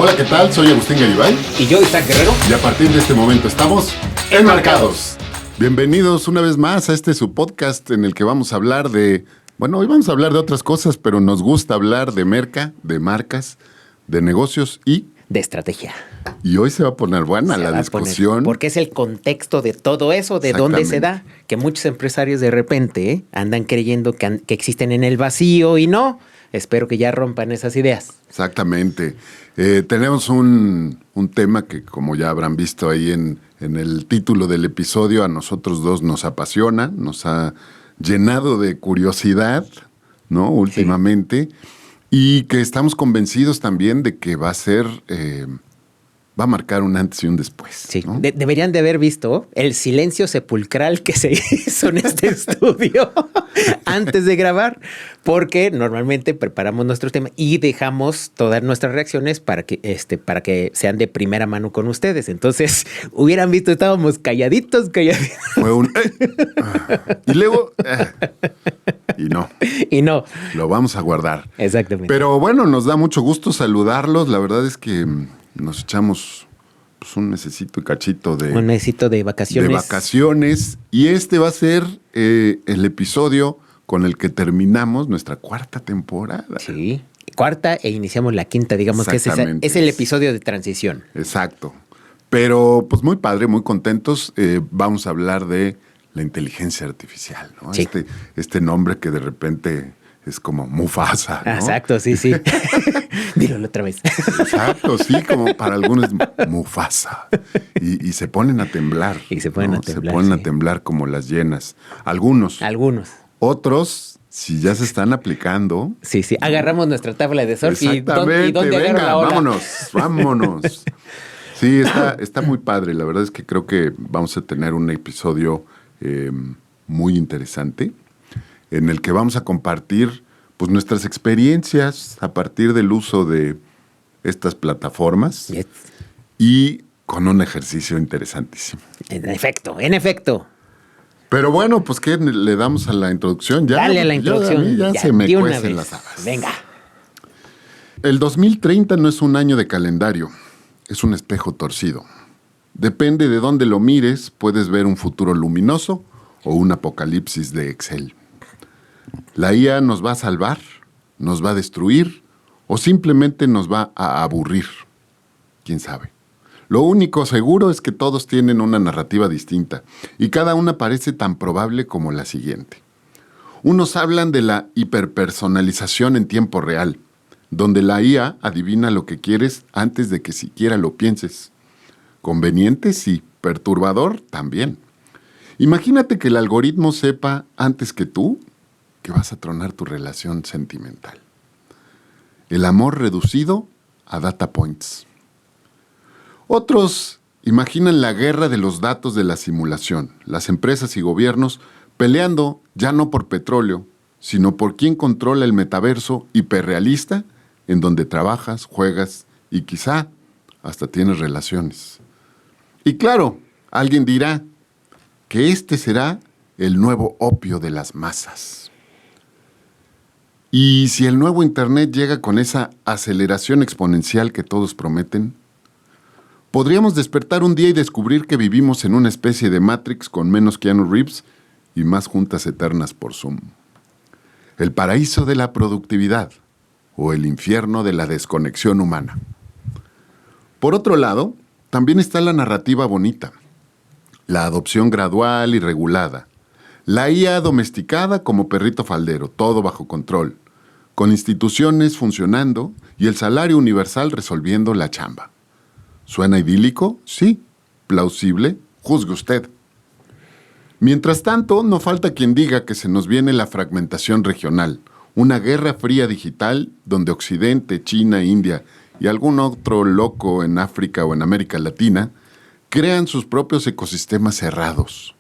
Hola, ¿qué tal? Soy Agustín Garibay. Y yo, Isaac Guerrero. Y a partir de este momento estamos enmarcados. Bienvenidos una vez más a su podcast en el que vamos a hablar de... Bueno, hoy vamos a hablar de otras cosas, pero nos gusta hablar de merca, de marcas, de negocios y... de estrategia. Y hoy se va a poner buena la discusión. Porque es el contexto de todo eso, de dónde se da. Que muchos empresarios de repente andan creyendo que existen en el vacío y no. Espero que ya rompan esas ideas. Exactamente. Tenemos un tema que, como ya habrán visto ahí en el título del episodio, a nosotros dos nos apasiona, nos ha llenado de curiosidad, ¿no? Últimamente. Sí. Y que estamos convencidos también de que va a ser... va a marcar un antes y un después. Sí, ¿no? Deberían de haber visto el silencio sepulcral que se hizo en este estudio antes de grabar, porque normalmente preparamos nuestro tema y dejamos todas nuestras reacciones para que sean de primera mano con ustedes. Entonces, hubieran visto, estábamos calladitos. Fue un... y luego... Y no. Lo vamos a guardar. Exactamente. Pero bueno, nos da mucho gusto saludarlos. La verdad es que... nos echamos pues, un mesecito y cachito de... un mesecito de vacaciones. De vacaciones. Y este va a ser el episodio con el que terminamos nuestra cuarta temporada. Sí, cuarta e iniciamos la quinta, digamos que es el episodio de transición. Exacto. Pero pues muy padre, muy contentos. Vamos a hablar de la inteligencia artificial, ¿no? Sí. Este nombre que de repente... es como Mufasa, ¿no? Exacto, sí. Dilo otra vez. Exacto, sí, como para algunos Mufasa. Y se ponen a temblar. Se ponen a temblar como las hienas. Algunos. Otros, si ya se están aplicando. Sí. Agarramos nuestra tabla de surf y ¿dónde venga, la ola? Vámonos. Sí, está muy padre. La verdad es que creo que vamos a tener un episodio muy interesante, en el que vamos a compartir pues, nuestras experiencias a partir del uso de estas plataformas. Yes. Y con un ejercicio interesantísimo. En efecto. Pero bueno, pues ¿qué le damos a la introducción? Ya, dale a la introducción. Ya se me cuecen las habas. Venga. El 2030 no es un año de calendario, es un espejo torcido. Depende de dónde lo mires, puedes ver un futuro luminoso o un apocalipsis de Excel. ¿La IA nos va a salvar? ¿Nos va a destruir? ¿O simplemente nos va a aburrir? ¿Quién sabe? Lo único seguro es que todos tienen una narrativa distinta y cada una parece tan probable como la siguiente. Unos hablan de la hiperpersonalización en tiempo real, donde la IA adivina lo que quieres antes de que siquiera lo pienses. Conveniente, sí. Perturbador, también. Imagínate que el algoritmo sepa antes que tú que vas a tronar tu relación sentimental. El amor reducido a data points. Otros imaginan la guerra de los datos de la simulación, las empresas y gobiernos peleando ya no por petróleo, sino por quién controla el metaverso hiperrealista en donde trabajas, juegas y quizá hasta tienes relaciones. Y claro, alguien dirá que este será el nuevo opio de las masas. Y si el nuevo Internet llega con esa aceleración exponencial que todos prometen, podríamos despertar un día y descubrir que vivimos en una especie de Matrix con menos Keanu Reeves y más juntas eternas por Zoom. El paraíso de la productividad o el infierno de la desconexión humana. Por otro lado, también está la narrativa bonita, la adopción gradual y regulada, la IA domesticada como perrito faldero, todo bajo control, con instituciones funcionando y el salario universal resolviendo la chamba. ¿Suena idílico? Sí. ¿Plausible? Juzgue usted. Mientras tanto, no falta quien diga que se nos viene la fragmentación regional, una guerra fría digital donde Occidente, China, India y algún otro loco en África o en América Latina crean sus propios ecosistemas cerrados.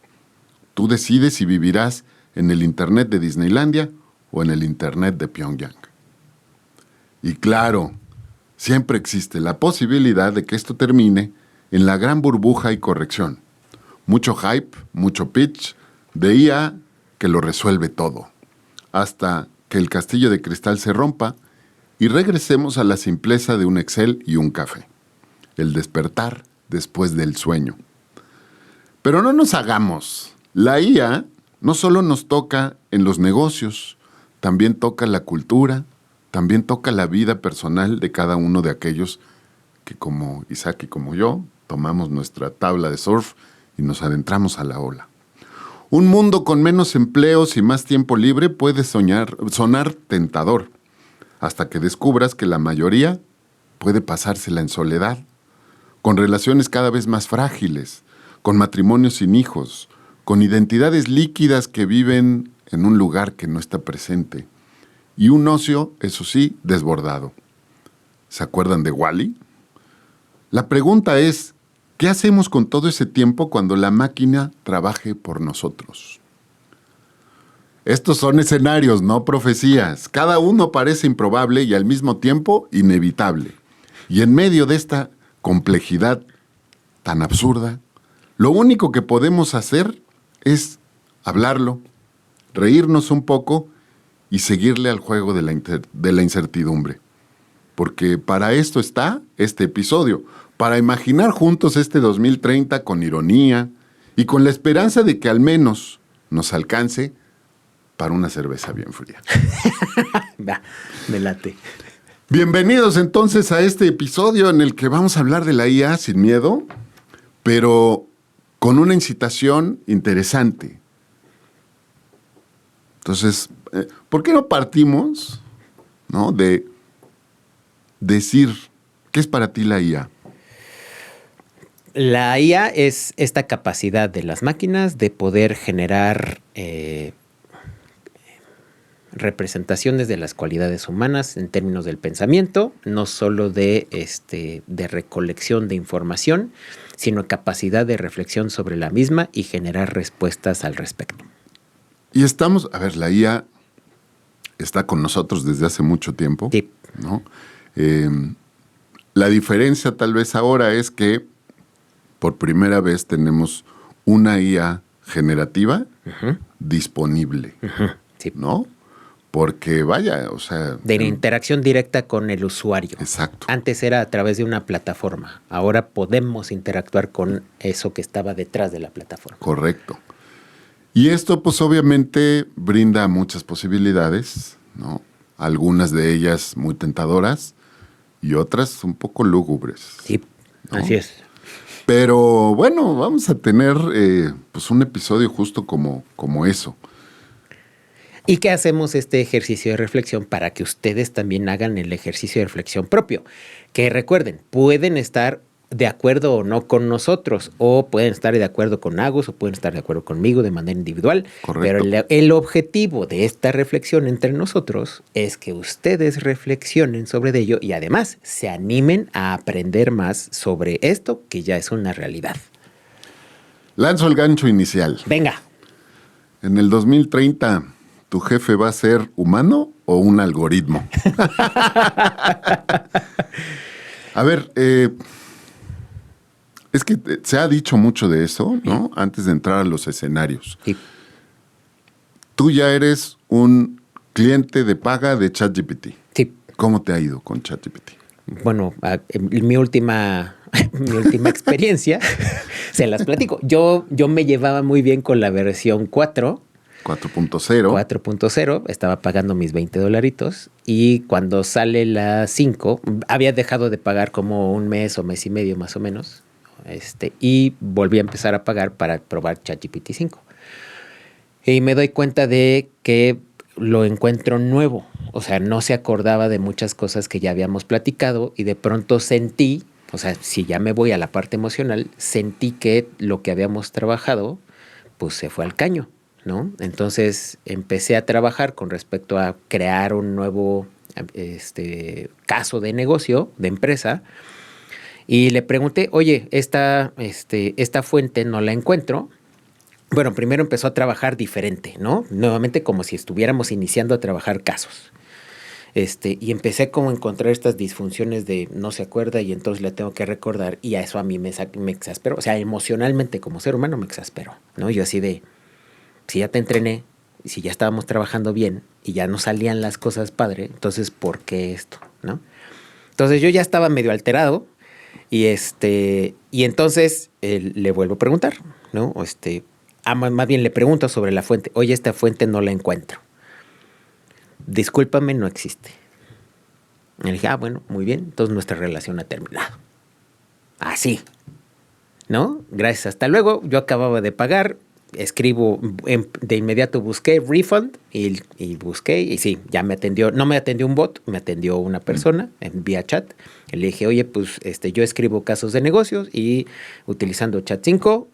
Tú decides si vivirás en el Internet de Disneylandia o en el Internet de Pyongyang. Y claro, siempre existe la posibilidad de que esto termine en la gran burbuja y corrección. Mucho hype, mucho pitch de IA que lo resuelve todo. Hasta que el castillo de cristal se rompa y regresemos a la simpleza de un Excel y un café. El despertar después del sueño. Pero no nos hagamos. La IA no solo nos toca en los negocios, también toca la cultura, también toca la vida personal de cada uno de aquellos que, como Isaac y como yo, tomamos nuestra tabla de surf y nos adentramos a la ola. Un mundo con menos empleos y más tiempo libre puede sonar tentador, hasta que descubras que la mayoría puede pasársela en soledad, con relaciones cada vez más frágiles, con matrimonios sin hijos, con identidades líquidas que viven en un lugar que no está presente, y un ocio, eso sí, desbordado. ¿Se acuerdan de Wall-E? La pregunta es, ¿qué hacemos con todo ese tiempo cuando la máquina trabaje por nosotros? Estos son escenarios, no profecías. Cada uno parece improbable y al mismo tiempo inevitable. Y en medio de esta complejidad tan absurda, lo único que podemos hacer es hablarlo, reírnos un poco y seguirle al juego de la incertidumbre. Porque para esto está este episodio, para imaginar juntos este 2030 con ironía y con la esperanza de que al menos nos alcance para una cerveza bien fría. Va, me late. Bienvenidos entonces a este episodio en el que vamos a hablar de la IA sin miedo, pero con una incitación interesante. Entonces, ¿por qué no partimos, ¿no?, de decir qué es para ti la IA? La IA es esta capacidad de las máquinas de poder generar representaciones de las cualidades humanas en términos del pensamiento, no solo de recolección de información, sino capacidad de reflexión sobre la misma y generar respuestas al respecto. Y la IA está con nosotros desde hace mucho tiempo, sí, ¿no? La diferencia tal vez ahora es que por primera vez tenemos una IA generativa disponible, sí, ¿no? Porque vaya, o sea... de interacción directa con el usuario. Exacto. Antes era a través de una plataforma. Ahora podemos interactuar con eso que estaba detrás de la plataforma. Correcto. Y esto pues obviamente brinda muchas posibilidades, ¿no? Algunas de ellas muy tentadoras y otras un poco lúgubres. Sí, ¿no? Así es. Pero bueno, vamos a tener pues un episodio justo como eso. ¿Y qué hacemos este ejercicio de reflexión para que ustedes también hagan el ejercicio de reflexión propio? Que recuerden, pueden estar de acuerdo o no con nosotros, o pueden estar de acuerdo con Agus, o pueden estar de acuerdo conmigo de manera individual. Correcto. Pero el objetivo de esta reflexión entre nosotros es que ustedes reflexionen sobre ello y además se animen a aprender más sobre esto que ya es una realidad. Lanzo el gancho inicial. Venga. En el 2030, ¿tu jefe va a ser humano o un algoritmo? A ver, es que se ha dicho mucho de eso, ¿no? Antes de entrar a los escenarios. Sí. Tú ya eres un cliente de paga de ChatGPT. Sí. ¿Cómo te ha ido con ChatGPT? Bueno, mi última experiencia, se las platico. Yo me llevaba muy bien con la versión 4. 4.0, estaba pagando mis $20 y cuando sale la 5, había dejado de pagar como un mes o mes y medio más o menos, y volví a empezar a pagar para probar ChatGPT 5. Y me doy cuenta de que lo encuentro nuevo, o sea, no se acordaba de muchas cosas que ya habíamos platicado y de pronto sentí, o sea, si ya me voy a la parte emocional, sentí que lo que habíamos trabajado, pues se fue al caño, ¿no? Entonces empecé a trabajar con respecto a crear un nuevo caso de negocio, de empresa, y le pregunté, oye, esta fuente no la encuentro. Bueno, primero empezó a trabajar diferente, ¿no? Nuevamente como si estuviéramos iniciando a trabajar casos. Y empecé como a encontrar estas disfunciones de no se acuerda y entonces le tengo que recordar, y a eso a mí me exasperó. O sea, emocionalmente como ser humano me exasperó, ¿no? Yo así de, si ya te entrené, si ya estábamos trabajando bien y ya no salían las cosas padre, entonces ¿por qué esto? ¿no? Entonces yo ya estaba medio alterado y entonces le vuelvo a preguntar, ¿no? Más bien le pregunto sobre la fuente. Oye, esta fuente no la encuentro. Discúlpame, no existe. Y le dije, bueno, muy bien, entonces nuestra relación ha terminado. Así, ¿no? Gracias, hasta luego. Yo acababa de pagar, escribo, de inmediato busqué refund y busqué y sí, ya me atendió. No me atendió un bot, me atendió una persona vía chat. Y le dije, oye, pues yo escribo casos de negocios y utilizando Chat 5,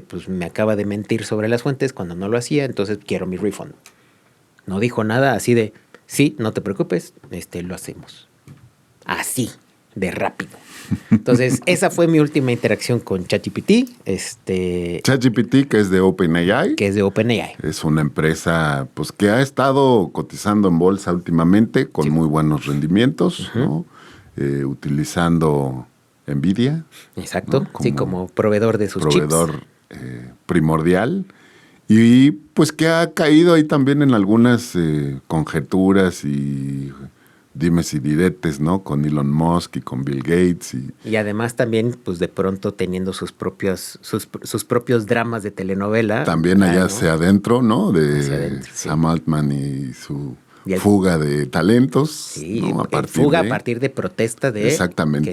pues me acaba de mentir sobre las fuentes cuando no lo hacía, entonces quiero mi refund. No dijo nada, así de, sí, no te preocupes, lo hacemos. Así, de rápido. Entonces, esa fue mi última interacción con ChatGPT. ChatGPT, que es de OpenAI. Que es de OpenAI. Es una empresa pues que ha estado cotizando en bolsa últimamente con muy buenos rendimientos, ¿no? Utilizando NVIDIA. Exacto, ¿no? Como proveedor de sus chips. Proveedor primordial. Y pues que ha caído ahí también en algunas conjeturas y dimes y diretes, ¿no? Con Elon Musk y con Bill Gates. Y además también, pues de pronto teniendo sus propios dramas de telenovela. También allá hacia adentro, ¿no? De Sam Altman y su fuga de talentos. Sí, ¿no? a partir de protesta de exactamente.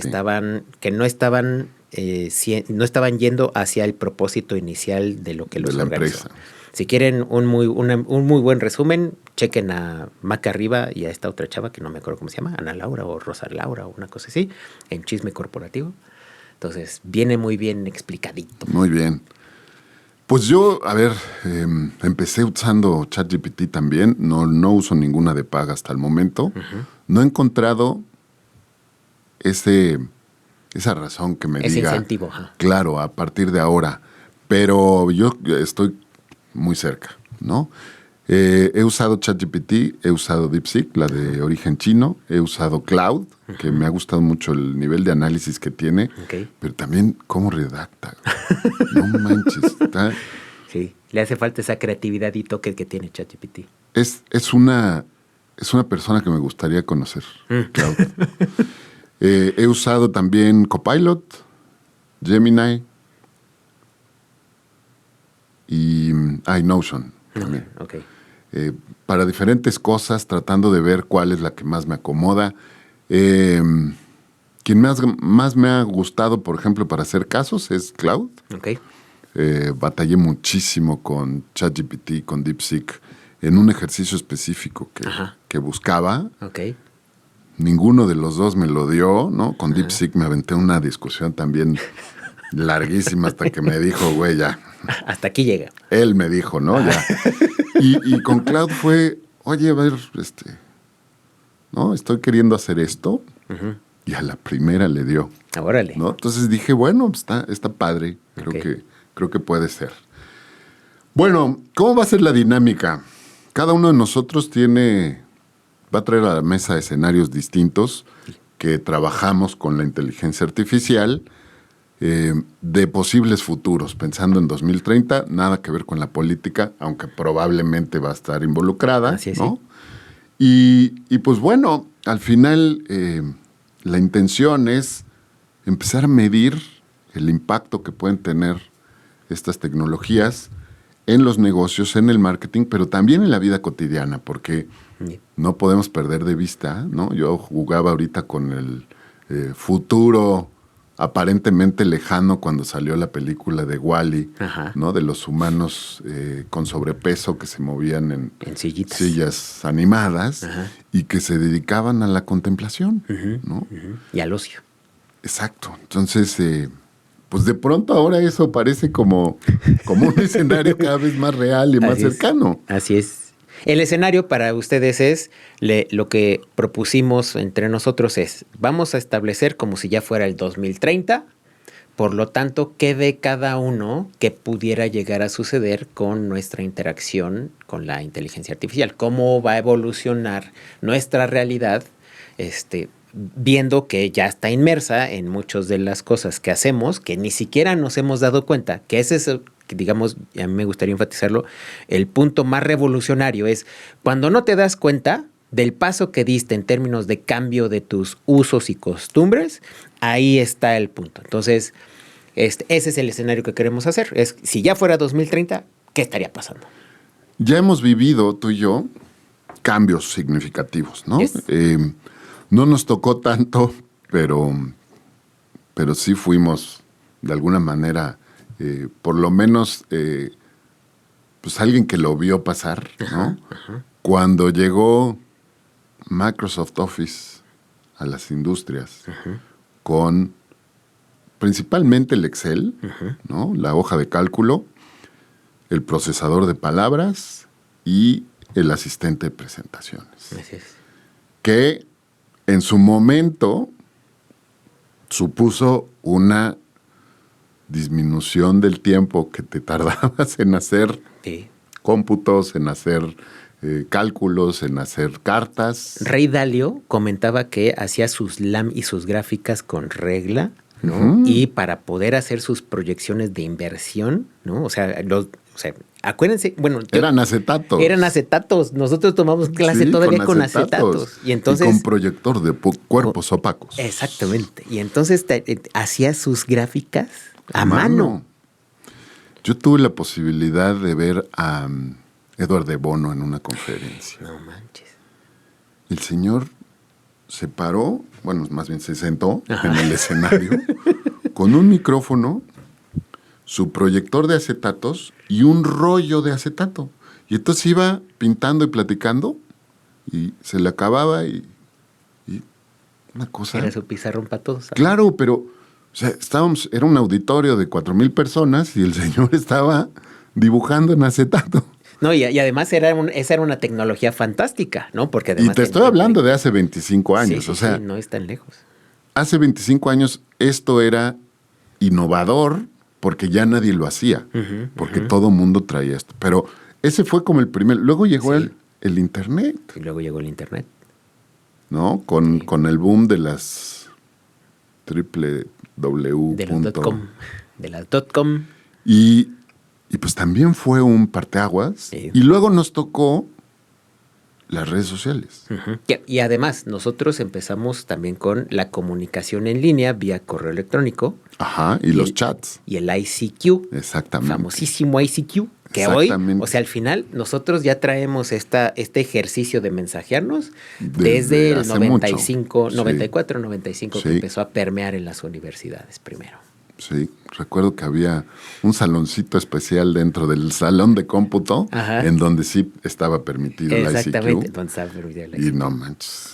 que no estaban yendo hacia el propósito inicial de lo que los organizó. Empresa. Si quieren un muy buen resumen, chequen a Maca Arriba y a esta otra chava que no me acuerdo cómo se llama, Ana Laura o Rosa Laura o una cosa así, en Chisme Corporativo. Entonces, viene muy bien explicadito. Muy bien. Pues yo, a ver, empecé usando ChatGPT también. No uso ninguna de paga hasta el momento. Uh-huh. No he encontrado esa razón que me diga. Ese incentivo. Claro, a partir de ahora. Pero yo estoy muy cerca, ¿no? He usado ChatGPT, he usado DeepSeek, la de origen chino, he usado Cloud, que me ha gustado mucho el nivel de análisis que tiene, pero también cómo redacta. No manches. Sí, le hace falta esa creatividad y toque que tiene ChatGPT. Es una persona que me gustaría conocer, Cloud. He usado también Copilot, Gemini y Notion también. Okay. Para diferentes cosas, tratando de ver cuál es la que más me acomoda. Quien más me ha gustado, por ejemplo, para hacer casos es Cloud. Okay. Batallé muchísimo con ChatGPT, con DeepSeek, en un ejercicio específico que buscaba. Okay. Ninguno de los dos me lo dio, ¿no? Con DeepSeek me aventé una discusión también larguísima hasta que me dijo, güey, ya. Hasta aquí llega. Él me dijo, ¿no? Ya. Y con Cloud fue, oye, a ver, ¿no? Estoy queriendo hacer esto. Uh-huh. Y a la primera le dio. Órale. ¿No? Entonces dije, bueno, está padre. Creo que puede ser. Bueno, ¿cómo va a ser la dinámica? Cada uno de nosotros va a traer a la mesa escenarios distintos que trabajamos con la inteligencia artificial de posibles futuros, pensando en 2030, nada que ver con la política, aunque probablemente va a estar involucrada. Así es, ¿no? Sí. Y pues bueno, al final la intención es empezar a medir el impacto que pueden tener estas tecnologías en los negocios, en el marketing, pero también en la vida cotidiana, porque no podemos perder de vista, ¿no? Yo jugaba ahorita con el futuro aparentemente lejano cuando salió la película de WALL-E, ¿no? De los humanos con sobrepeso que se movían en sillas animadas. Ajá. Y que se dedicaban a la contemplación, ¿no? Y al ocio. Exacto. Entonces, pues de pronto ahora eso parece como un escenario cada vez más real y más cercano. Así es. El escenario para ustedes es, lo que propusimos entre nosotros es, vamos a establecer como si ya fuera el 2030, por lo tanto, ¿qué ve cada uno que pudiera llegar a suceder con nuestra interacción con la inteligencia artificial? ¿Cómo va a evolucionar nuestra realidad, viendo que ya está inmersa en muchas de las cosas que hacemos, que ni siquiera nos hemos dado cuenta, que ese es digamos, a mí me gustaría enfatizarlo, el punto más revolucionario es cuando no te das cuenta del paso que diste en términos de cambio de tus usos y costumbres, ahí está el punto. Entonces, ese es el escenario que queremos hacer. Si ya fuera 2030, ¿qué estaría pasando? Ya hemos vivido, tú y yo, cambios significativos, ¿no? Yes. No nos tocó tanto, pero sí fuimos, de alguna manera, por lo menos, pues alguien que lo vio pasar, ¿no? Ajá. Cuando llegó Microsoft Office a las industrias, con principalmente el Excel, ¿no? La hoja de cálculo, el procesador de palabras y el asistente de presentaciones. Así es. Que en su momento supuso una disminución del tiempo que te tardabas en hacer Sí. cómputos, en hacer cálculos, en hacer cartas. Rey Dalio comentaba que hacía sus LAM y sus gráficas con regla, ¿no? Ujú. Y para poder hacer sus proyecciones de inversión, ¿no? O sea, acuérdense, bueno, Eran acetatos. eran acetatos. Nosotros tomamos clase Sí, todavía con acetatos. Y entonces, con proyector de cuerpos opacos. exactamente. Y entonces hacía sus gráficas a mano. Yo tuve la posibilidad de ver a Edward de Bono en una conferencia. No manches. El señor se paró, bueno, más bien se sentó Ajá. en el escenario con un micrófono, su proyector de acetatos y un rollo de acetato. Y entonces iba pintando y platicando y se le acababa y una cosa. Era su pizarrón para todos. Claro, pero o sea, era un auditorio de 4,000 personas y el señor estaba dibujando en acetato. No, y además esa era una tecnología fantástica, ¿no? Porque Y además te estoy hablando de hace 25 años. Sí, o sea, sí, no es tan lejos. hace 25 años esto era innovador porque ya nadie lo hacía, porque todo mundo traía esto. Pero ese fue como el primer. Luego llegó Sí. el Internet, Y luego llegó el Internet. ¿no? Con el boom de las www. De las .com. De las .com. Y pues también fue un parteaguas. Sí. Y luego nos tocó las redes sociales. Y además, nosotros empezamos también con la comunicación en línea vía correo electrónico. Ajá, y los chats. Y el ICQ. Exactamente. Famosísimo ICQ. Que hoy, Exactamente. o sea, al final, nosotros ya traemos este ejercicio de mensajearnos Desde desde el hace 95, mucho. 94, 95, que Sí. empezó a permear en las universidades primero. Sí, recuerdo que había un saloncito especial dentro del salón de cómputo, Ajá. en donde sí estaba permitido el Exactamente. ICQ. Donde estaba permitido el Y ICQ. no manches.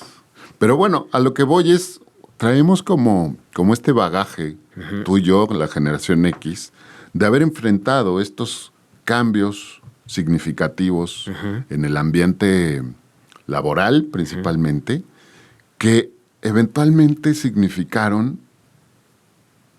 Pero bueno, a lo que voy es, traemos como este bagaje, tú y yo, la generación X, de haber enfrentado estos cambios significativos en el ambiente laboral principalmente, que eventualmente significaron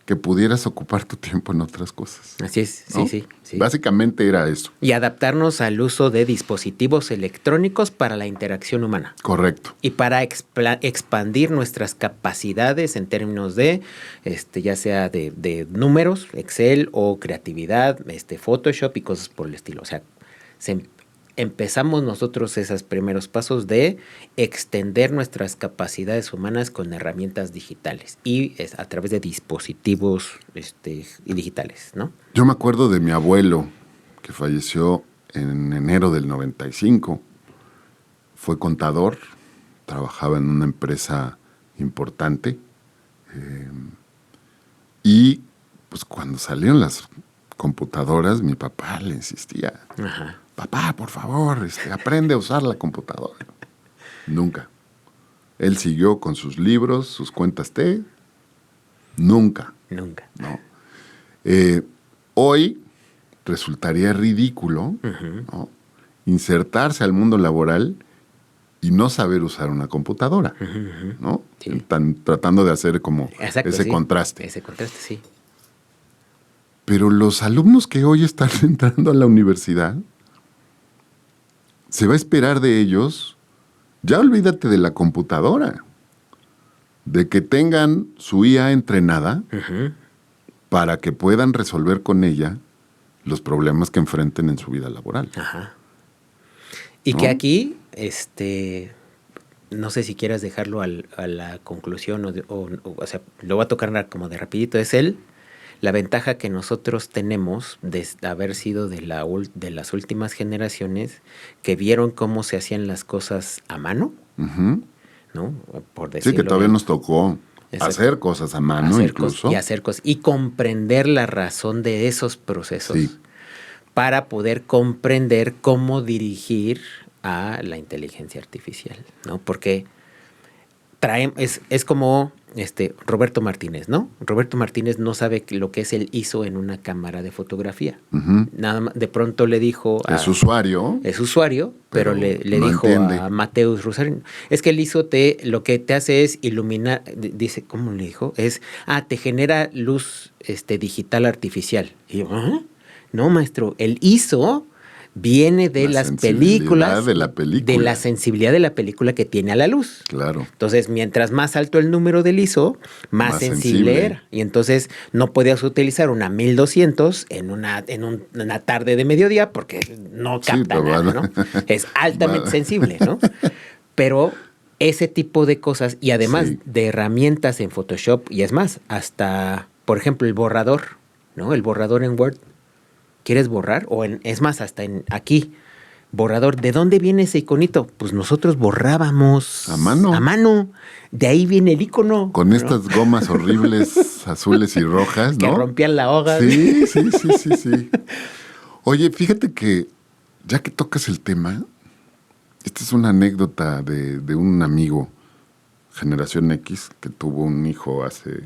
que pudieras ocupar tu tiempo en otras cosas. Así es, ¿no? sí. Básicamente era eso. Y adaptarnos al uso de dispositivos electrónicos para la interacción humana. Correcto. Y para expandir nuestras capacidades en términos de, ya sea de números, Excel o creatividad, Photoshop y cosas por el estilo. O sea, empezamos nosotros esos primeros pasos de extender nuestras capacidades humanas con herramientas digitales y a través de dispositivos y digitales, ¿no? Yo me acuerdo de mi abuelo, que falleció en enero del 95. Fue contador, trabajaba en una empresa importante. Y pues cuando salieron las computadoras, mi papá le insistía. Ajá. Papá, por favor, aprende a usar la computadora. Nunca. Él siguió con sus libros, sus cuentas T. Nunca. Nunca. ¿No? Hoy resultaría ridículo, ¿no?, insertarse al mundo laboral y no saber usar una computadora, ¿no? Sí. Están tratando de hacer como Exacto, ese sí. contraste. Ese contraste, sí. Pero los alumnos que hoy están entrando a la universidad, se va a esperar de ellos, ya olvídate de la computadora, de que tengan su IA entrenada para que puedan resolver con ella los problemas que enfrenten en su vida laboral. Ajá. Y ¿no? que aquí, no sé si quieras dejarlo a la conclusión o sea, lo voy a tocar como de rapidito, es la ventaja que nosotros tenemos de haber sido de las últimas generaciones que vieron cómo se hacían las cosas a mano, ¿no? Por Sí, decirlo que todavía bien. nos tocó hacer cosas a mano incluso. Hacer cosas y comprender la razón de esos procesos Sí. para poder comprender cómo dirigir a la inteligencia artificial, ¿no? Porque es como Roberto Martínez, ¿no? Roberto Martínez no sabe lo que es el ISO en una cámara de fotografía. Nada más, de pronto le dijo Es usuario. Es usuario, pero le no dijo entiende. a Mateus Rusarín, es que el ISO lo que te hace es iluminar, dice, ¿cómo le dijo? Te genera luz digital artificial. Y yo, ¿ah? No, maestro, el ISO viene de las películas, de la película. de la sensibilidad de la película que tiene a la luz. Claro. Entonces, mientras más alto el número del ISO, más sensible era. Y entonces no podías utilizar una 1200 en una tarde de mediodía porque no capta nada, ¿no? Es altamente sensible, ¿no? Pero ese tipo de cosas y además de herramientas en Photoshop, y es más, hasta, por ejemplo, el borrador, ¿no? El borrador en Word. ¿Quieres borrar? Es más, hasta aquí, borrador. ¿De dónde viene ese iconito? Pues nosotros borrábamos a mano. A mano. De ahí viene el icono. Con estas gomas horribles azules y rojas, ¿no? Que rompían la hoja. Sí. Oye, fíjate que ya que tocas el tema, esta es una anécdota de un amigo, Generación X, que tuvo un hijo hace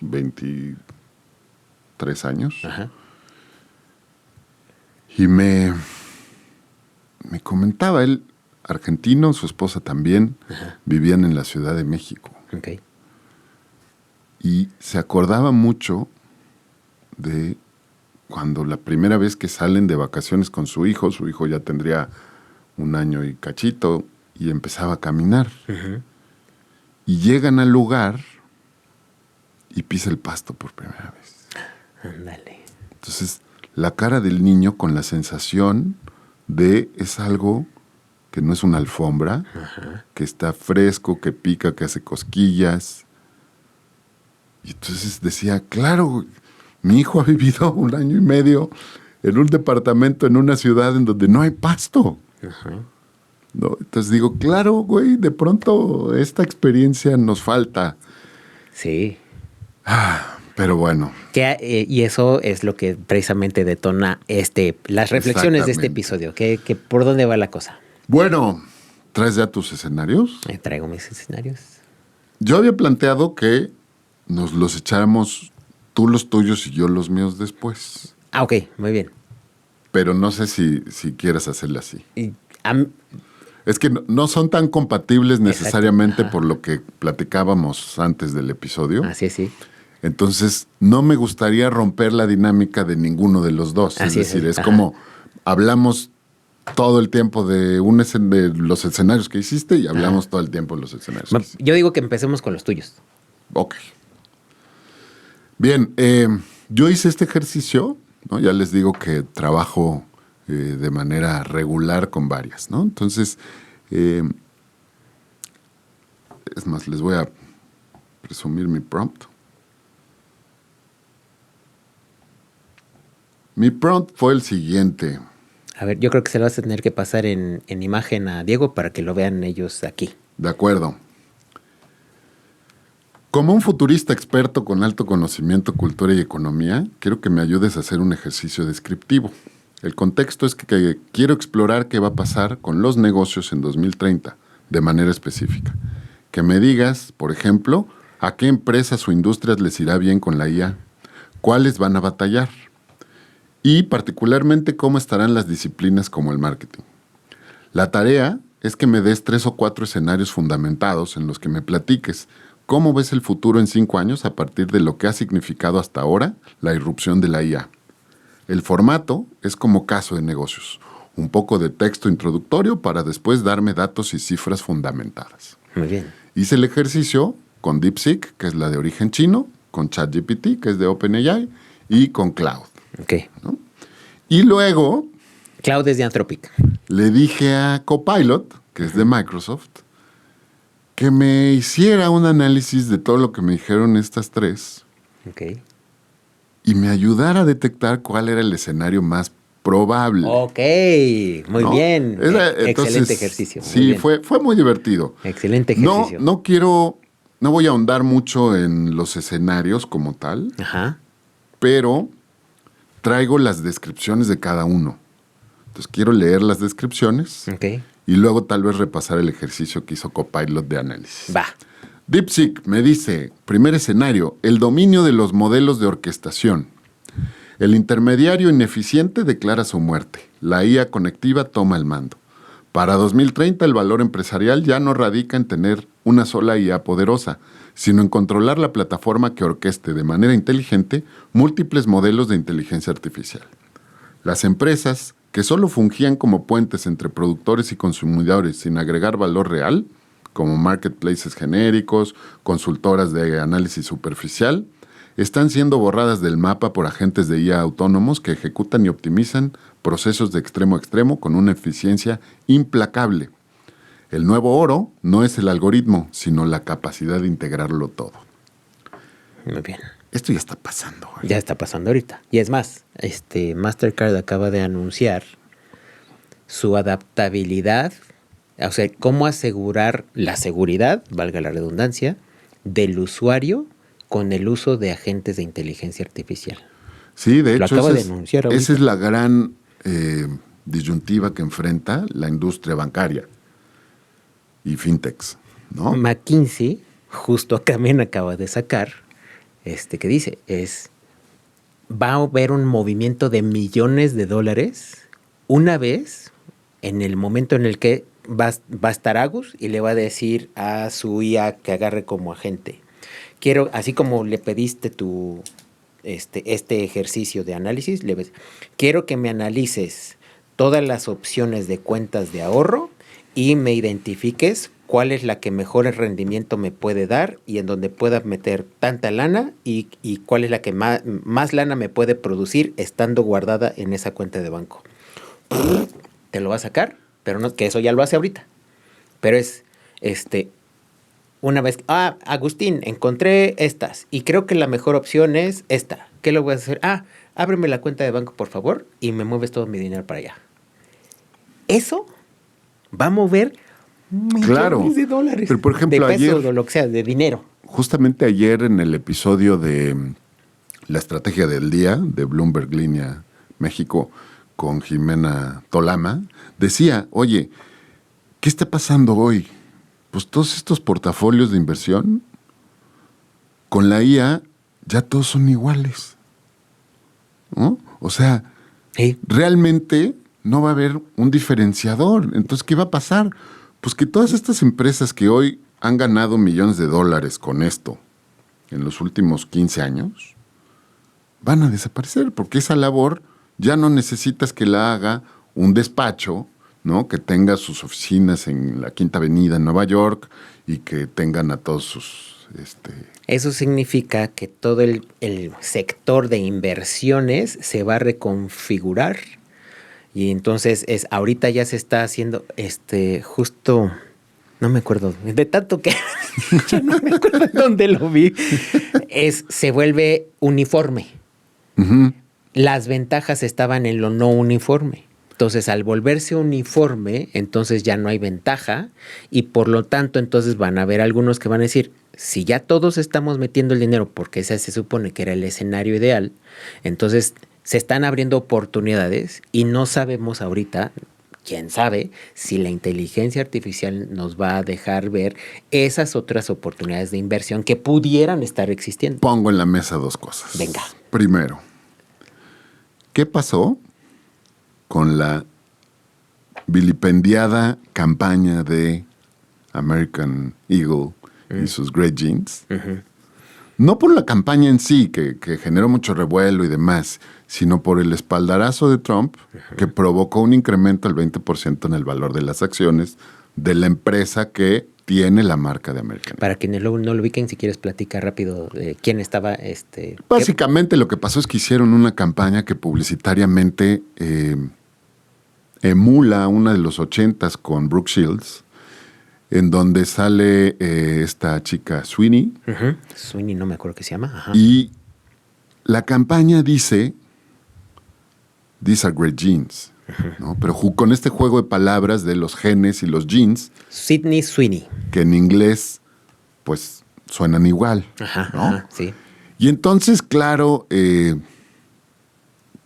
23 años. Ajá. Y me comentaba él, argentino, su esposa también, vivían en la Ciudad de México. Okay. Y se acordaba mucho de cuando la primera vez que salen de vacaciones con su hijo ya tendría 1 año y cachito, y empezaba a caminar. Y llegan al lugar y pisa el pasto por primera vez. Ándale. Entonces, la cara del niño con la sensación de es algo que no es una alfombra, que está fresco, que pica, que hace cosquillas. Y entonces decía, claro, mi hijo ha vivido 1 año y medio en un departamento en una ciudad en donde no hay pasto. ¿No? Entonces digo, claro, güey, de pronto esta experiencia nos falta. Sí. Pero bueno. Y eso es lo que precisamente detona las reflexiones de este episodio. Que ¿por dónde va la cosa? Bueno, ¿traes ya tus escenarios? Traigo mis escenarios. Yo había planteado que nos los echáramos tú los tuyos y yo los míos después. Ok, muy bien. Pero no sé si quieres hacerle así. Es que no son tan compatibles necesariamente por lo que platicábamos antes del episodio. Así es, sí. Entonces, no me gustaría romper la dinámica de ninguno de los dos. Así es decir, es como hablamos todo el tiempo de los escenarios que hiciste y hablamos todo el tiempo de los escenarios. Yo digo que empecemos con los tuyos. Ok. Bien, yo hice este ejercicio, ¿no? Ya les digo que trabajo de manera regular con varias, ¿no? Entonces, es más, les voy a presumir mi prompt. Mi prompt fue el siguiente. A ver, yo creo que se lo vas a tener que pasar en imagen a Diego para que lo vean ellos aquí. De acuerdo. Como un futurista experto con alto conocimiento, cultura y economía, quiero que me ayudes a hacer un ejercicio descriptivo. El contexto es que quiero explorar qué va a pasar con los negocios en 2030, de manera específica. Que me digas, por ejemplo, a qué empresas o industrias les irá bien con la IA, cuáles van a batallar y particularmente cómo estarán las disciplinas como el marketing. La tarea es que me des 3 o 4 escenarios fundamentados en los que me platiques cómo ves el futuro en 5 años a partir de lo que ha significado hasta ahora la irrupción de la IA. El formato es como caso de negocios, un poco de texto introductorio para después darme datos y cifras fundamentadas. Muy bien. Hice el ejercicio con DeepSeek, que es la de origen chino, con ChatGPT, que es de OpenAI, y con Cloud. Ok. ¿No? Y luego... Cloud es de Anthropic. Le dije a Copilot, que es de Microsoft, que me hiciera un análisis de todo lo que me dijeron estas tres Ok. y me ayudara a detectar cuál era el escenario más probable. Ok, muy ¿no? bien. Entonces, Excelente ejercicio. Muy Sí, bien. fue muy divertido. Excelente ejercicio. No voy a ahondar mucho en los escenarios como tal, Ajá. pero traigo las descripciones de cada uno. Entonces quiero leer las descripciones Ok. y luego tal vez repasar el ejercicio que hizo Copilot de análisis. Va. DeepSeek me dice, primer escenario, el dominio de los modelos de orquestación. El intermediario ineficiente declara su muerte. La IA conectiva toma el mando. Para 2030 el valor empresarial ya no radica en tener una sola IA poderosa, sino en controlar la plataforma que orqueste de manera inteligente múltiples modelos de inteligencia artificial. Las empresas, que solo fungían como puentes entre productores y consumidores sin agregar valor real, como marketplaces genéricos, consultoras de análisis superficial, están siendo borradas del mapa por agentes de IA autónomos que ejecutan y optimizan procesos de extremo a extremo con una eficiencia implacable. El nuevo oro no es el algoritmo, sino la capacidad de integrarlo todo. Muy bien. Esto ya está pasando. Ya está pasando ahorita. Y es más, Mastercard acaba de anunciar su adaptabilidad, o sea, cómo asegurar la seguridad, valga la redundancia, del usuario con el uso de agentes de inteligencia artificial. Sí, de Lo hecho, acaba de anunciar ahorita. esa es la gran disyuntiva que enfrenta la industria bancaria y fintechs, ¿no? McKinsey justo también acaba de sacar, que dice, va a haber un movimiento de millones de dólares una vez en el momento en el que va a estar Agus y le va a decir a su IA que agarre como agente. Quiero, así como le pediste este ejercicio de análisis, quiero que me analices todas las opciones de cuentas de ahorro y me identifiques cuál es la que mejor rendimiento me puede dar y en donde pueda meter tanta lana y cuál es la que más lana me puede producir estando guardada en esa cuenta de banco. Te lo va a sacar, pero no, que eso ya lo hace ahorita. Pero es, una vez, Agustín, encontré estas y creo que la mejor opción es esta. ¿Qué le voy a hacer? Ábreme la cuenta de banco, por favor, y me mueves todo mi dinero para allá. Eso va a mover millones de dólares. Pero por ejemplo, de pesos ayer, o lo que sea, de dinero. Justamente ayer en el episodio de La Estrategia del Día de Bloomberg Línea México con Jimena Tolama, decía, oye, ¿qué está pasando hoy? Pues todos estos portafolios de inversión, con la IA ya todos son iguales, ¿no? O sea, Sí. realmente no va a haber un diferenciador. Entonces, ¿qué va a pasar? Pues que todas estas empresas que hoy han ganado millones de dólares con esto en los últimos 15 años, van a desaparecer, porque esa labor ya no necesitas que la haga un despacho, ¿no? Que tenga sus oficinas en la Quinta Avenida en Nueva York y que tengan a todos sus... Eso significa que todo el sector de inversiones se va a reconfigurar y entonces ahorita ya se está haciendo justo, no me acuerdo, de tanto que ya no me acuerdo dónde lo vi, se vuelve uniforme. Uh-huh. Las ventajas estaban en lo no uniforme. Entonces, al volverse uniforme, entonces ya no hay ventaja y por lo tanto, entonces van a haber algunos que van a decir, si ya todos estamos metiendo el dinero porque ese se supone que era el escenario ideal, entonces se están abriendo oportunidades y no sabemos ahorita, quién sabe, si la inteligencia artificial nos va a dejar ver esas otras oportunidades de inversión que pudieran estar existiendo. Pongo en la mesa dos cosas. Venga. Primero, ¿qué pasó con la vilipendiada campaña de American Eagle y sus Great Jeans? Uh-huh. No por la campaña en sí, que generó mucho revuelo y demás, sino por el espaldarazo de Trump, que provocó un incremento del 20% en el valor de las acciones de la empresa que tiene la marca de American Eagle. Para quienes no lo ubiquen, si quieres platicar rápido de quién estaba. Básicamente lo que pasó es que hicieron una campaña que publicitariamente emula una de los 80s con Brooke Shields, en donde sale esta chica Sweeney. Sweeney, no me acuerdo qué se llama. Ajá. Y la campaña dice, these are great genes, ¿no? Pero con este juego de palabras de los genes y los genes, Sydney Sweeney. que en inglés, pues, suenan igual, Ajá, ¿no? ajá, sí. Y entonces, claro,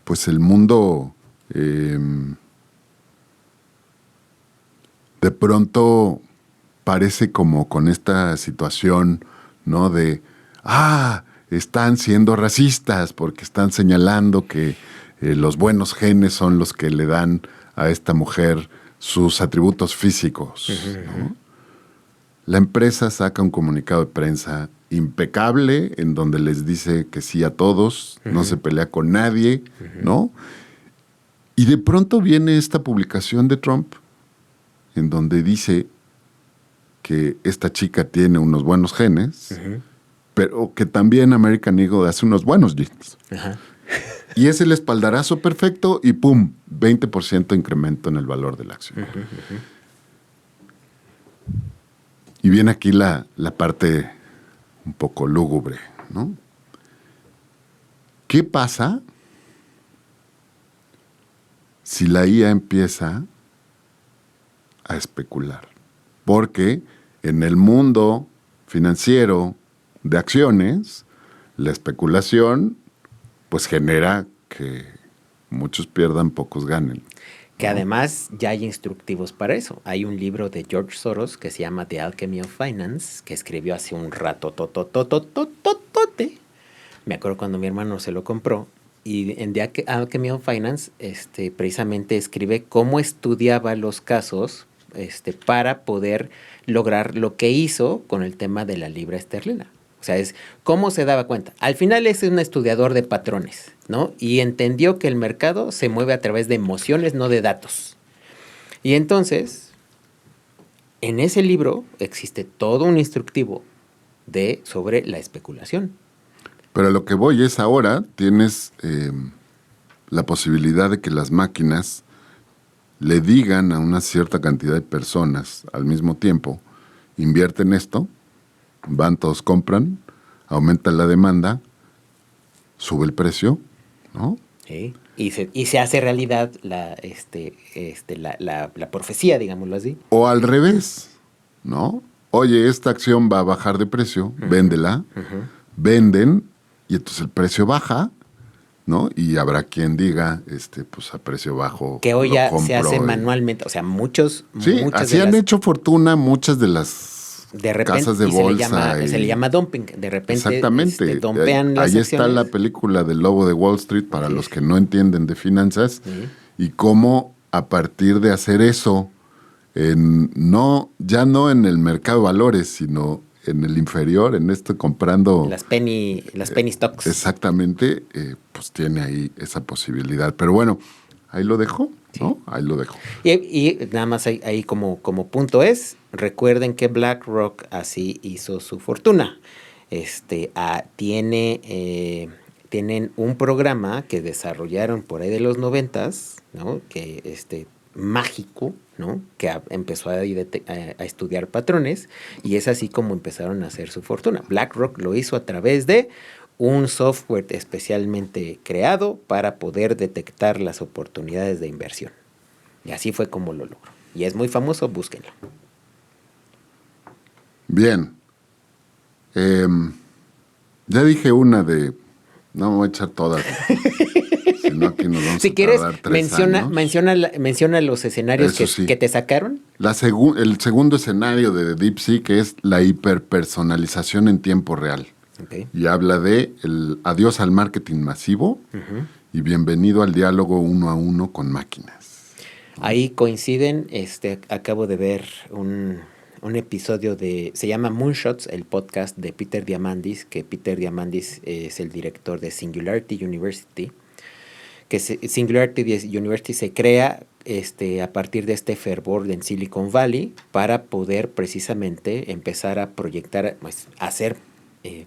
pues el mundo de pronto parece como con esta situación, ¿no? De, están siendo racistas porque están señalando que los buenos genes son los que le dan a esta mujer sus atributos físicos, ¿no? La empresa saca un comunicado de prensa impecable en donde les dice que sí a todos, no se pelea con nadie, ¿no? Y de pronto viene esta publicación de Trump en donde dice que esta chica tiene unos buenos genes, pero que también American Eagle hace unos buenos jeans. Ajá. Y es el espaldarazo perfecto y ¡pum! 20% incremento en el valor de la acción. Y viene aquí la parte un poco lúgubre, ¿no? ¿Qué pasa si la IA empieza a especular? Porque en el mundo financiero de acciones, la especulación pues genera que muchos pierdan, pocos ganen. Que además ya hay instructivos para eso. Hay un libro de George Soros que se llama The Alchemy of Finance, que escribió hace un rato, me acuerdo cuando mi hermano se lo compró, y en The Alchemy of Finance precisamente escribe cómo estudiaba los casos para poder lograr lo que hizo con el tema de la libra esterlina. O sea, es cómo se daba cuenta. Al final es un estudiador de patrones, ¿no? Y entendió que el mercado se mueve a través de emociones, no de datos. Y entonces, en ese libro existe todo un instructivo sobre la especulación. Pero lo que voy es ahora tienes la posibilidad de que las máquinas le digan a una cierta cantidad de personas al mismo tiempo, invierten esto, van todos, compran, aumenta la demanda, sube el precio, ¿no? Sí. Y se hace realidad la profecía, digámoslo así. O al revés, ¿no? Oye, esta acción va a bajar de precio, véndela, venden, y entonces el precio baja, ¿no? Y habrá quien diga, pues a precio bajo que hoy lo ya compro se hace manualmente, o sea, Sí, así han hecho fortuna muchas de las de repente, casas de bolsa. Se le llama dumping. De repente exactamente. dumpean las ahí acciones. Está la película del Lobo de Wall Street para los que no entienden de finanzas y cómo a partir de hacer eso, ya no en el mercado de valores, sino en el inferior, en comprando... Las penny stocks. Exactamente, pues tiene ahí esa posibilidad. Pero bueno, ahí lo dejo, ¿no? Ahí lo dejo. Y nada más ahí como punto recuerden que BlackRock así hizo su fortuna. Tienen un programa que desarrollaron por ahí de los 90s, ¿no? Que mágico, ¿no? Que empezó a estudiar patrones y es así como empezaron a hacer su fortuna. BlackRock lo hizo a través de un software especialmente creado para poder detectar las oportunidades de inversión. Y así fue como lo logró. Y es muy famoso, búsquenlo. Bien. Ya dije una de... No me voy a echar todas. Sino aquí nos vamos si quieres, tardar 3 años. menciona los escenarios que te sacaron. El segundo escenario de DeepSeek es la hiperpersonalización en tiempo real. Okay. Y habla de el adiós al marketing masivo y bienvenido al diálogo 1 a 1 con máquinas. Ahí coinciden, acabo de ver un episodio se llama Moonshots, el podcast de Peter Diamandis, que Peter Diamandis es el director de Singularity University, que Singularity University se crea a partir de este fervor en Silicon Valley para poder precisamente empezar a proyectar, pues, hacer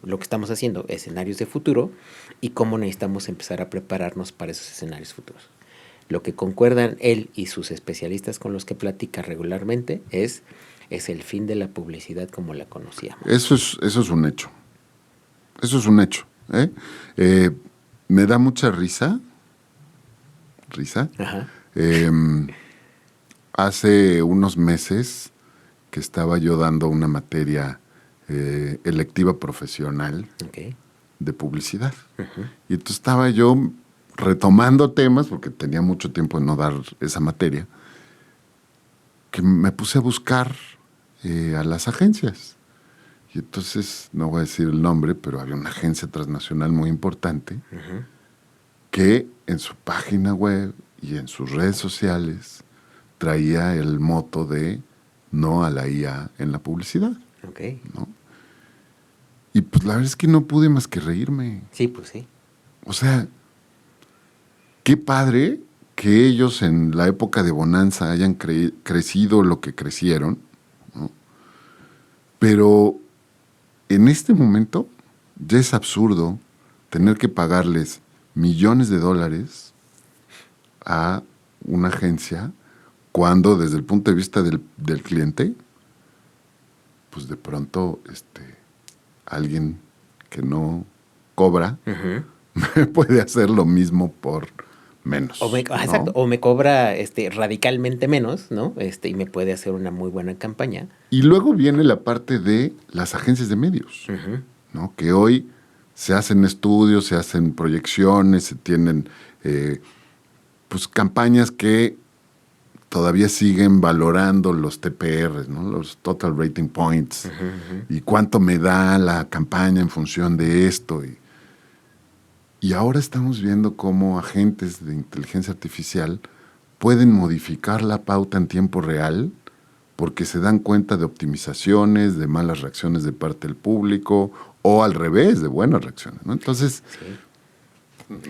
lo que estamos haciendo, escenarios de futuro y cómo necesitamos empezar a prepararnos para esos escenarios futuros. Lo que concuerdan él y sus especialistas con los que platica regularmente es es el fin de la publicidad como la conocíamos. Eso es un hecho. Eso es un hecho. Me da mucha risa. Ajá. Hace unos meses que estaba yo dando una materia electiva profesional Okay. de publicidad. Uh-huh. Y entonces estaba yo retomando temas, porque tenía mucho tiempo de no dar esa materia, que me puse a buscar a las agencias. Y entonces, no voy a decir el nombre, pero había una agencia transnacional muy importante Uh-huh. que en su página web y en sus redes sociales traía el moto de no a la IA en la publicidad, Okay. ¿no? Y pues la verdad es que no pude más que reírme. Sí, pues sí. O sea, qué padre que ellos en la época de bonanza hayan crecido lo que crecieron, ¿no? Pero en este momento ya es absurdo tener que pagarles millones de dólares a una agencia cuando desde el punto de vista del cliente, pues de pronto alguien que no cobra Uh-huh. puede hacer lo mismo por menos. ¿No? Exacto, o me cobra radicalmente menos, ¿no? Y me puede hacer una muy buena campaña. Y luego viene la parte de las agencias de medios, Uh-huh. ¿no? Que hoy se hacen estudios, se hacen proyecciones, se tienen pues campañas que todavía siguen valorando los TPRs, ¿no? Los Total Rating Points. Uh-huh. Y cuánto me da la campaña en función de esto. Y ahora estamos viendo cómo agentes de inteligencia artificial pueden modificar la pauta en tiempo real porque se dan cuenta de optimizaciones, de malas reacciones de parte del público o al revés, de buenas reacciones, ¿no? Entonces, Sí.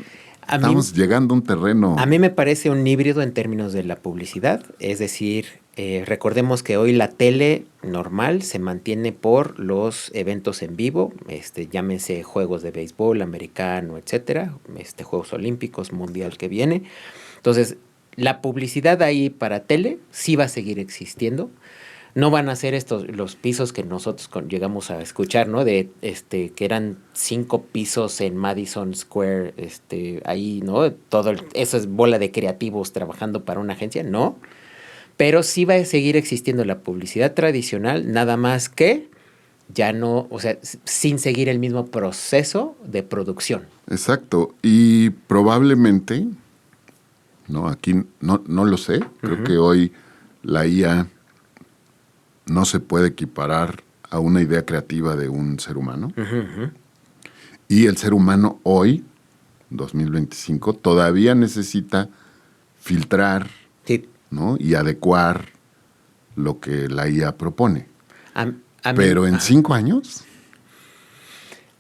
estamos llegando a un terreno... A mí me parece un híbrido en términos de la publicidad, es decir, recordemos que hoy la tele normal se mantiene por los eventos en vivo, llámense juegos de béisbol, americano, etcétera, Juegos Olímpicos, Mundial que viene. Entonces, la publicidad ahí para tele sí va a seguir existiendo. No van a ser los pisos que nosotros llegamos a escuchar, ¿no? De que eran 5 pisos en Madison Square, ahí, ¿no? Eso es bola de creativos trabajando para una agencia, no. Pero sí va a seguir existiendo la publicidad tradicional, nada más que ya no, o sea, sin seguir el mismo proceso de producción. Exacto. Y probablemente, no, aquí no lo sé, creo que hoy la IA no se puede equiparar a una idea creativa de un ser humano. Uh-huh. Y el ser humano hoy, 2025, todavía necesita filtrar, Sí. ¿no? Y adecuar lo que la IA propone. Pero en ajá. 5 años,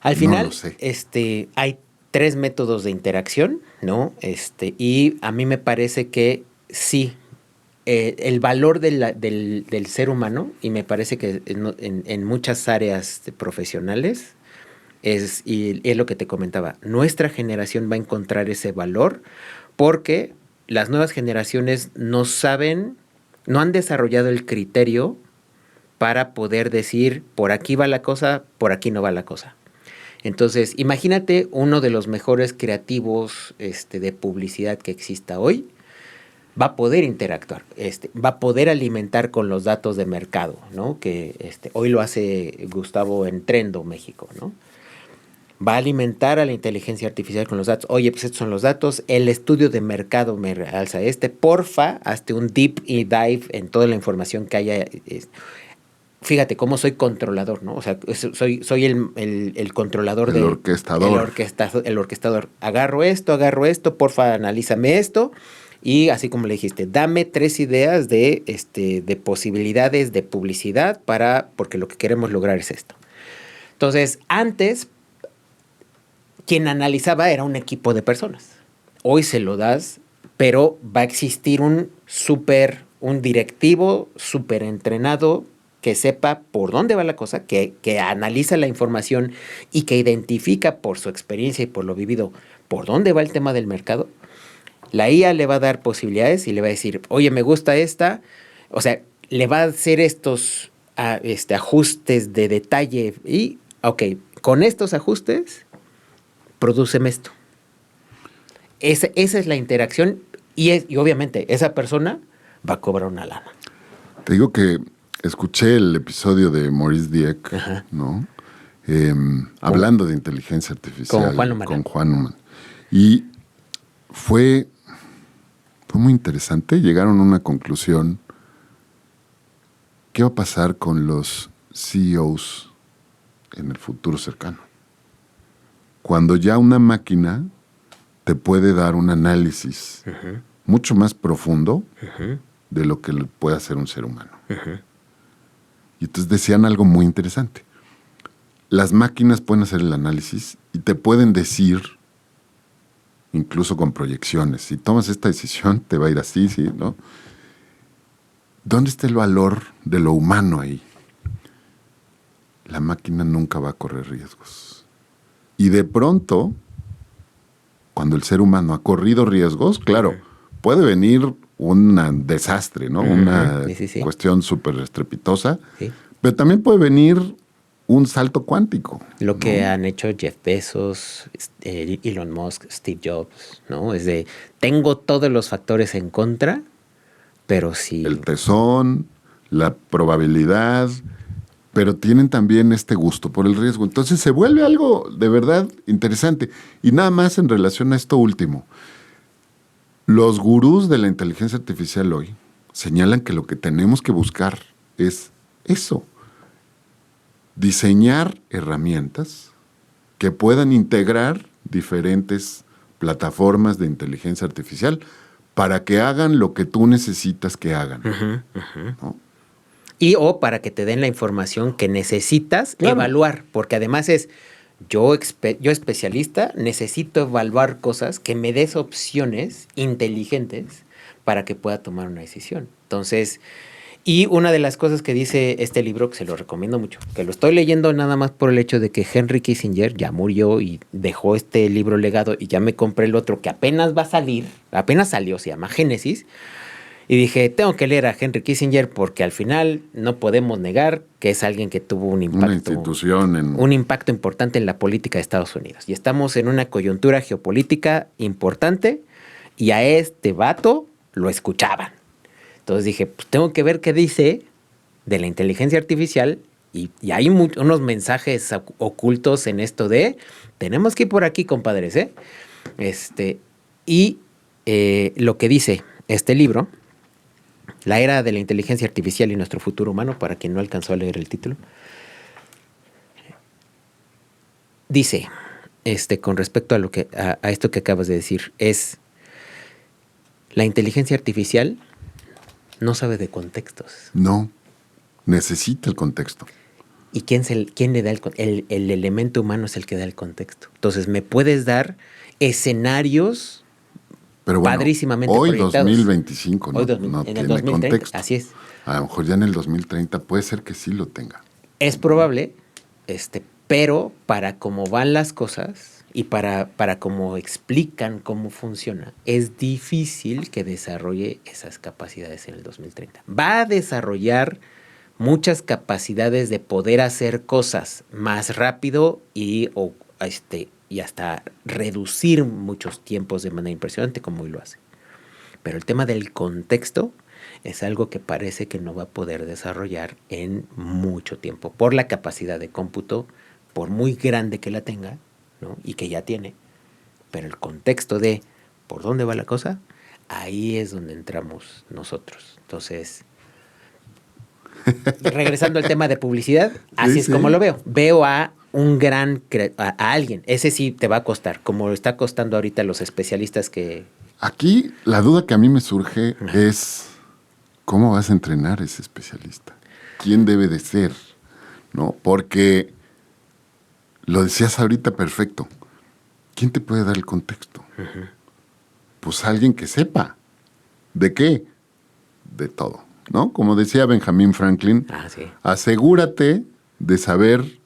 al final, no lo sé. Hay 3 métodos de interacción, ¿no? Y a mí me parece que sí, el valor del ser humano, y me parece que en muchas áreas profesionales, es lo que te comentaba, nuestra generación va a encontrar ese valor porque las nuevas generaciones no han desarrollado el criterio para poder decir, por aquí va la cosa, por aquí no va la cosa. Entonces, imagínate uno de los mejores creativos de publicidad que exista hoy, va a poder interactuar, va a poder alimentar con los datos de mercado, ¿no? Que hoy lo hace Gustavo en Trendo, México, ¿no? Va a alimentar a la inteligencia artificial con los datos. Oye, pues estos son los datos, el estudio de mercado me realza porfa, hazte un deep dive en toda la información que haya. Fíjate cómo soy controlador, ¿no? O sea, soy el controlador El orquestador. El orquestador. Agarro esto, porfa, analízame esto. Y así como le dijiste, dame 3 ideas de posibilidades de publicidad porque lo que queremos lograr es esto. Entonces, antes, quien analizaba era un equipo de personas. Hoy se lo das, pero va a existir un directivo súper entrenado que sepa por dónde va la cosa, que analiza la información y que identifica por su experiencia y por lo vivido por dónde va el tema del mercado. La IA le va a dar posibilidades y le va a decir, oye, me gusta esta. O sea, le va a hacer estos ajustes de detalle y, ok, con estos ajustes, prodúceme esto. Esa es la interacción y obviamente esa persona va a cobrar una lana. Te digo que escuché el episodio de Maurice Dieck, ¿no? Hablando de inteligencia artificial con Juan Humann. Y fue muy interesante. Llegaron a una conclusión. ¿Qué va a pasar con los CEOs en el futuro cercano? Cuando ya una máquina te puede dar un análisis mucho más profundo de lo que puede hacer un ser humano. Y entonces decían algo muy interesante. Las máquinas pueden hacer el análisis y te pueden decir, incluso con proyecciones, si tomas esta decisión te va a ir así, ¿sí? ¿No? ¿Dónde está el valor de lo humano ahí? La máquina nunca va a correr riesgos. Y de pronto, cuando el ser humano ha corrido riesgos, claro, puede venir un desastre, ¿no? Una cuestión súper estrepitosa, pero también puede venir un salto cuántico. Lo que han hecho Jeff Bezos, Elon Musk, Steve Jobs, ¿no? Es de, tengo todos los factores en contra, pero sí. El tesón, la probabilidad, pero tienen también este gusto por el riesgo. Entonces se vuelve algo de verdad interesante. Y nada más en relación a esto último. Los gurús de la inteligencia artificial hoy señalan que lo que tenemos que buscar es eso. Diseñar herramientas que puedan integrar diferentes plataformas de inteligencia artificial para que hagan lo que tú necesitas que hagan. ¿No? Y o para que te den la información que necesitas evaluar, porque además es, yo especialista, necesito evaluar cosas que me des opciones inteligentes para que pueda tomar una decisión. Entonces, y una de las cosas que dice este libro, que se lo recomiendo mucho, que lo estoy leyendo nada más por el hecho de que Henry Kissinger ya murió y dejó este libro legado y ya me compré el otro que apenas va a salir, apenas salió, se llama Génesis, y dije, tengo que leer a Henry Kissinger porque al final no podemos negar que es alguien que tuvo un impacto, una institución un impacto importante en la política de Estados Unidos. Y estamos en una coyuntura geopolítica importante y a este vato lo escuchaban. Entonces dije, pues tengo que ver qué dice de la inteligencia artificial y hay unos mensajes ocultos en esto de, tenemos que ir por aquí, compadres, ¿eh? Lo que dice este libro, La era de la inteligencia artificial y nuestro futuro humano, para quien no alcanzó a leer el título, dice, con respecto a esto que acabas de decir, es la inteligencia artificial no sabe de contextos. No, necesita el contexto. ¿Y quién le da el elemento humano es el que da el contexto? Entonces, me puedes dar escenarios pero bueno, padrísimamente hoy proyectados. 2025 no, en no el tiene 2030, contexto. así es. A lo mejor ya en el 2030 puede ser que sí lo tenga. Es probable, pero para cómo van las cosas y para cómo explican cómo funciona, es difícil que desarrolle esas capacidades en el 2030. Va a desarrollar muchas capacidades de poder hacer cosas más rápido y hasta reducir muchos tiempos de manera impresionante como hoy lo hace. Pero el tema del contexto es algo que parece que no va a poder desarrollar en mucho tiempo por la capacidad de cómputo, por muy grande que la tenga, ¿no? Y que ya tiene. Pero el contexto de por dónde va la cosa, ahí es donde entramos nosotros. Entonces, regresando al tema de publicidad, así es como lo veo. Veo a a alguien, ese sí te va a costar, como está costando ahorita a los especialistas que... Aquí la duda que a mí me surge es ¿cómo vas a entrenar a ese especialista? ¿Quién debe de ser? ¿No? Porque lo decías ahorita perfecto. ¿Quién te puede dar el contexto? Pues alguien que sepa. ¿De qué? De todo, ¿no? Como decía Benjamin Franklin, asegúrate de saber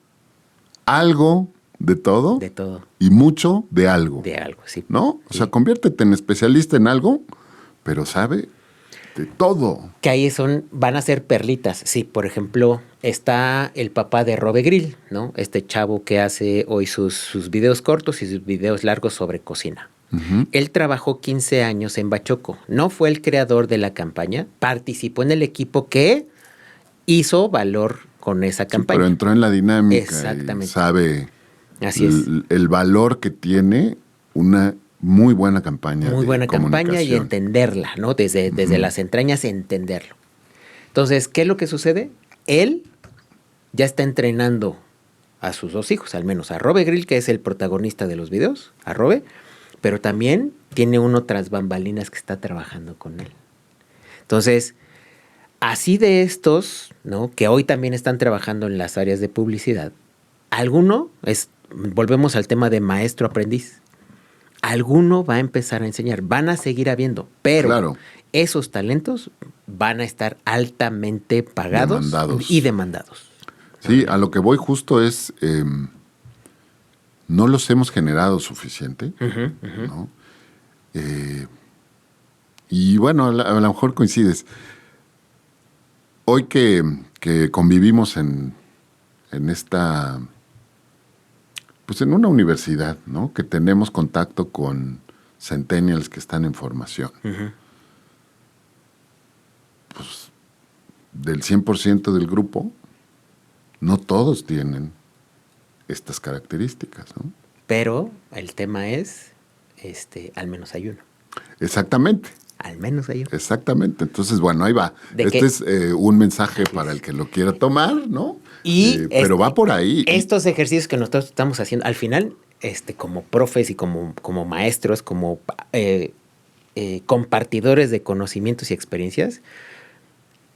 algo de todo. De todo. Y mucho de algo. De algo, sí. ¿No? O sea, conviértete en especialista en algo, pero sabe todo. Que ahí van a ser perlitas. Sí, por ejemplo, está el papá de Robe Grill, ¿no? Este chavo que hace hoy sus videos cortos y sus videos largos sobre cocina. Ujú. Él trabajó 15 años en Bachoco. No fue el creador de la campaña, participó en el equipo que hizo valor con esa Sí, campaña. pero entró en la dinámica Exactamente. y sabe Así es. el valor que tiene una muy buena campaña Muy de buena campaña y comunicación. entenderla, ¿no? Desde las entrañas, entenderlo. Entonces, ¿qué es lo que sucede? Él ya está entrenando a sus dos hijos, al menos a Robe Grill, que es el protagonista de los videos, a Robe, pero también tiene uno tras bambalinas que está trabajando con él. Entonces, así de estos, ¿no? Que hoy también están trabajando en las áreas de publicidad, volvemos al tema de maestro-aprendiz. Alguno va a empezar a enseñar, van a seguir habiendo, pero Claro. esos talentos van a estar altamente pagados Demandados. y demandados. Sí, a lo que voy justo es, no los hemos generado suficiente, ¿no? Y bueno, a lo mejor coincides. Hoy que convivimos en esta, pues en una universidad, ¿no? Que tenemos contacto con centennials que están en formación. Pues del 100% del grupo, no todos tienen estas características, ¿no? Pero el tema es, al menos hay uno. Exactamente. Al menos hay uno. Exactamente. Entonces, bueno, ahí va. ¿De Este qué? es un mensaje para el que lo quiera tomar, ¿no? Y pero va por ahí. Estos ejercicios que nosotros estamos haciendo, al final, como profes y como maestros, como compartidores de conocimientos y experiencias,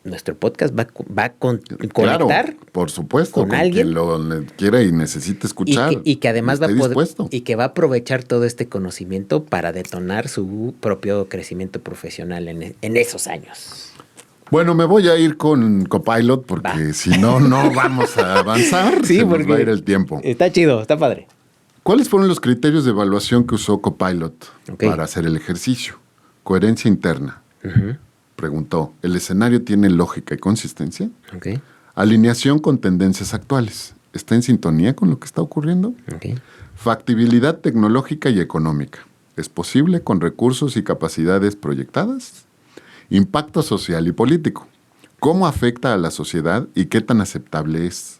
nuestro podcast va a conectar. Claro, por supuesto, con alguien quien lo quiera y necesite escuchar. Y que además va a esté poder, dispuesto. y que va a aprovechar todo este conocimiento para detonar su propio crecimiento profesional en esos años. Bueno, me voy a ir con Copilot porque si no, no vamos a avanzar. Sí, se nos porque va a ir el tiempo. Está chido, está padre. ¿Cuáles fueron los criterios de evaluación que usó Copilot Ok. para hacer el ejercicio? Coherencia interna. Preguntó, ¿el escenario tiene lógica y consistencia? Ok, Alineación con tendencias actuales. ¿Está en sintonía con lo que está ocurriendo? ok. Factibilidad tecnológica y económica. ¿Es posible con recursos y capacidades proyectadas? Impacto social y político. ¿Cómo afecta a la sociedad y qué tan aceptable es?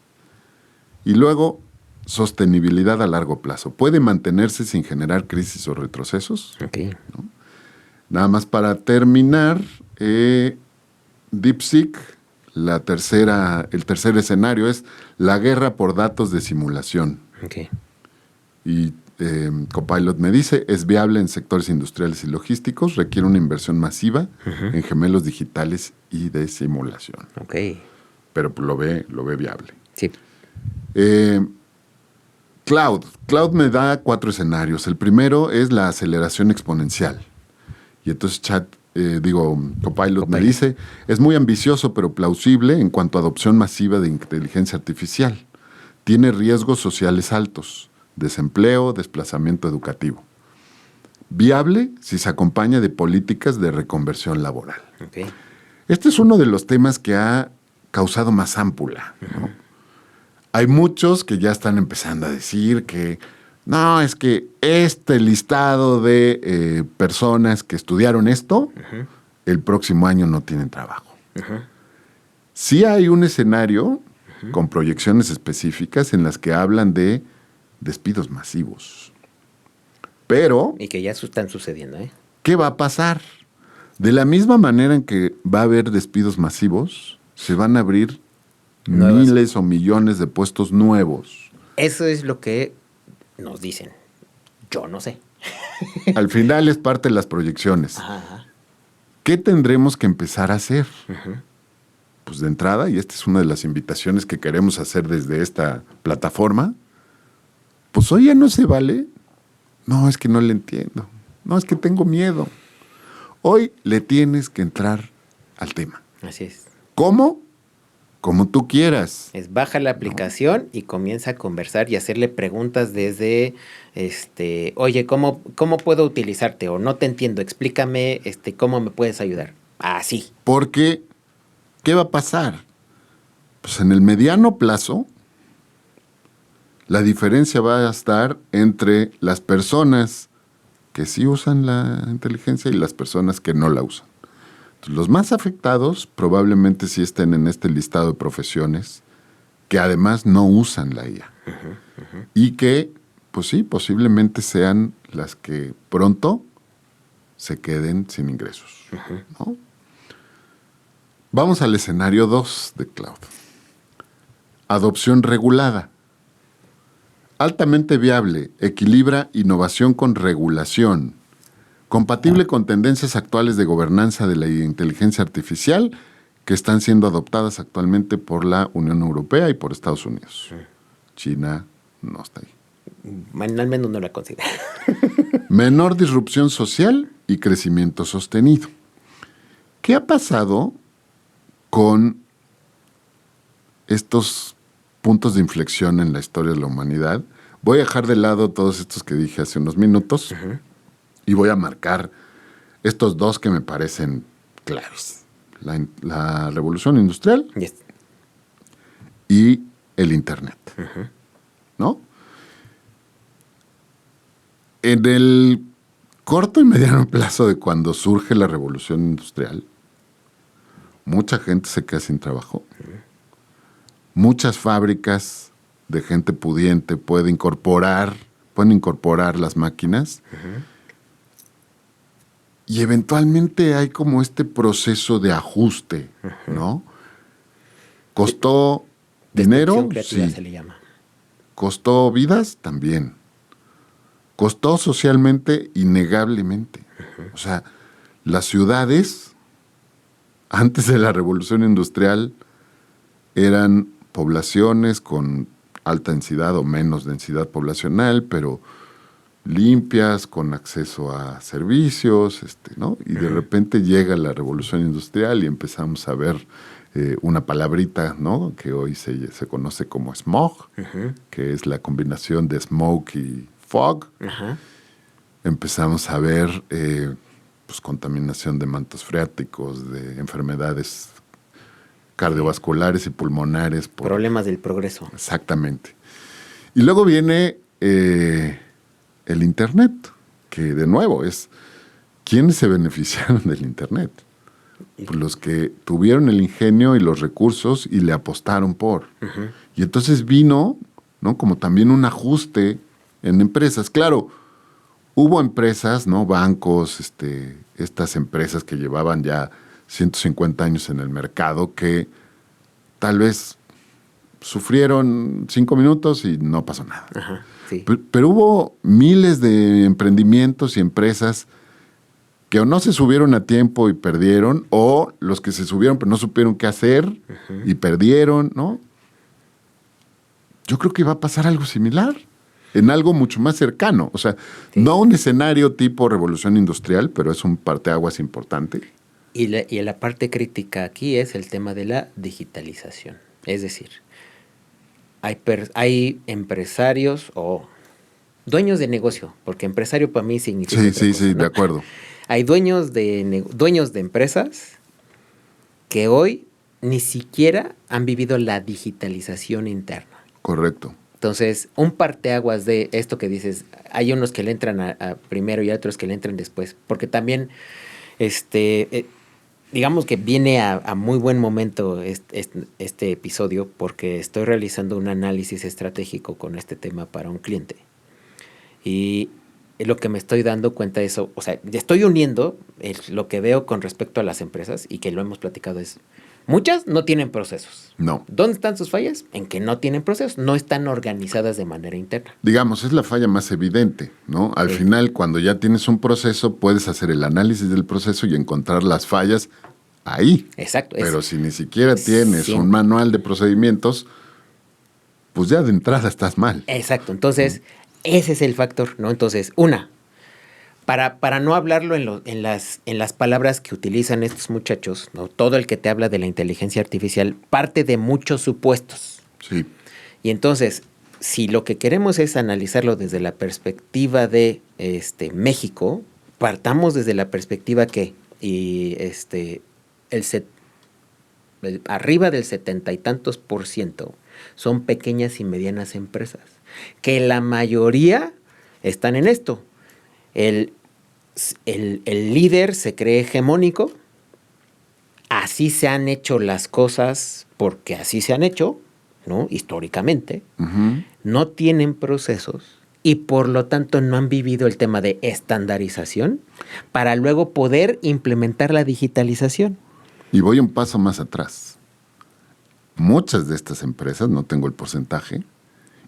Y luego, sostenibilidad a largo plazo. ¿Puede mantenerse sin generar crisis o retrocesos? Ok. Nada más para terminar, DeepSeek, el tercer escenario es la guerra por datos de simulación. Ok. Y Copilot me dice, es viable en sectores industriales y logísticos, requiere una inversión masiva en gemelos digitales y de simulación. Ok. Pero lo ve viable. Sí. Cloud me da 4 escenarios. El primero es la aceleración exponencial. Y entonces Copilot me dice, es muy ambicioso pero plausible en cuanto a adopción masiva de inteligencia artificial. Tiene riesgos sociales altos, desempleo, desplazamiento educativo. Viable si se acompaña de políticas de reconversión laboral. Ok. Este es uno de los temas que ha causado más ámpula, ¿no? Hay muchos que ya están empezando a decir que no, es que este listado de personas que estudiaron esto, el próximo año no tienen trabajo. Sí hay un escenario con proyecciones específicas en las que hablan de despidos masivos. Pero, Y que ya están sucediendo, ¿eh? ¿qué va a pasar? De la misma manera en que va a haber despidos masivos, se van a abrir miles o millones de puestos nuevos. Eso es lo que nos dicen. Yo no sé. Al final es parte de las proyecciones. Ajá. ¿Qué tendremos que empezar a hacer? Pues de entrada, y esta es una de las invitaciones que queremos hacer desde esta plataforma, pues hoy ya no se vale. No, es que no le entiendo. No, es que tengo miedo. Hoy le tienes que entrar al tema. Así es. ¿Cómo? Como tú quieras. Es baja la aplicación y comienza a conversar y hacerle preguntas desde, oye, ¿cómo puedo utilizarte? O no te entiendo, explícame, ¿cómo me puedes ayudar? Sí. Porque, ¿qué va a pasar? Pues en el mediano plazo, la diferencia va a estar entre las personas que sí usan la inteligencia y las personas que no la usan. Entonces, los más afectados probablemente sí estén en este listado de profesiones que además no usan la IA. Y que, pues sí, posiblemente sean las que pronto se queden sin ingresos, ¿no? Vamos al escenario 2 de cloud. Adopción regulada. Altamente viable, equilibra innovación con regulación. Compatible con tendencias actuales de gobernanza de la inteligencia artificial que están siendo adoptadas actualmente por la Unión Europea y por Estados Unidos. China no está ahí. Al menos no la considero. Menor disrupción social y crecimiento sostenido. ¿Qué ha pasado con estos puntos de inflexión en la historia de la humanidad? Voy a dejar de lado todos estos que dije hace unos minutos y voy a marcar estos dos que me parecen claves. La revolución industrial y el Internet. ¿No? En el corto y mediano plazo de cuando surge la revolución industrial, mucha gente se queda sin trabajo. Muchas fábricas de gente pudiente pueden incorporar las máquinas. Y eventualmente hay como este proceso de ajuste, ¿no? ¿Costó dinero? Creativa, sí. se le llama. ¿Costó vidas? También. ¿Costó socialmente? Innegablemente. O sea, las ciudades, antes de la revolución industrial, eran poblaciones con alta densidad o menos densidad poblacional, pero limpias, con acceso a servicios, ¿no? Y de repente llega la revolución industrial y empezamos a ver una palabrita, ¿no? Que hoy se conoce como smog, que es la combinación de smoke y fog. Empezamos a ver pues, contaminación de mantos freáticos, de enfermedades cardiovasculares y pulmonares. Problemas del progreso. Exactamente. Y luego viene el Internet, que de nuevo es, ¿quiénes se beneficiaron del Internet? Pues los que tuvieron el ingenio y los recursos y le apostaron por. Y entonces vino, ¿no? Como también un ajuste en empresas. Claro, hubo empresas, ¿no? Bancos, estas empresas que llevaban ya 150 años en el mercado que tal vez sufrieron 5 minutos y no pasó nada. Sí. Pero hubo miles de emprendimientos y empresas que o no se subieron a tiempo y perdieron, o los que se subieron pero no supieron qué hacer y perdieron, ¿no? Yo creo que va a pasar algo similar en algo mucho más cercano. O sea, no un escenario tipo revolución industrial, pero es un parteaguas importante. Y la parte crítica aquí es el tema de la digitalización. Es decir, hay empresarios o dueños de negocio, porque empresario para mí significa Sí, cosa, ¿no? de acuerdo. Hay dueños de empresas que hoy ni siquiera han vivido la digitalización interna. Correcto. Entonces, un parteaguas de esto que dices, hay unos que le entran a primero y otros que le entran después, porque también, digamos que viene a muy buen momento este episodio, porque estoy realizando un análisis estratégico con este tema para un cliente. Y lo que me estoy dando cuenta de eso, o sea, estoy uniendo lo que veo con respecto a las empresas y que lo hemos platicado es, muchas no tienen procesos. No. ¿Dónde están sus fallas? En que no tienen procesos, no están organizadas de manera interna. Digamos, es la falla más evidente, ¿no? Al final, cuando ya tienes un proceso, puedes hacer el análisis del proceso y encontrar las fallas ahí. Exacto. Pero si ni siquiera tienes un manual de procedimientos, pues ya de entrada estás mal. Exacto. Entonces, ese es el factor, ¿no? Entonces, para no hablarlo en las palabras que utilizan estos muchachos, ¿no? Todo el que te habla de la inteligencia artificial parte de muchos supuestos. Sí. Y entonces, si lo que queremos es analizarlo desde la perspectiva de México, partamos desde la perspectiva que y arriba del 70 y tantos % son pequeñas y medianas empresas, que la mayoría están en esto. El líder se cree hegemónico, así se han hecho las cosas porque así se han hecho, ¿no? Históricamente, no tienen procesos y por lo tanto no han vivido el tema de estandarización para luego poder implementar la digitalización. Y voy un paso más atrás. Muchas de estas empresas, no tengo el porcentaje,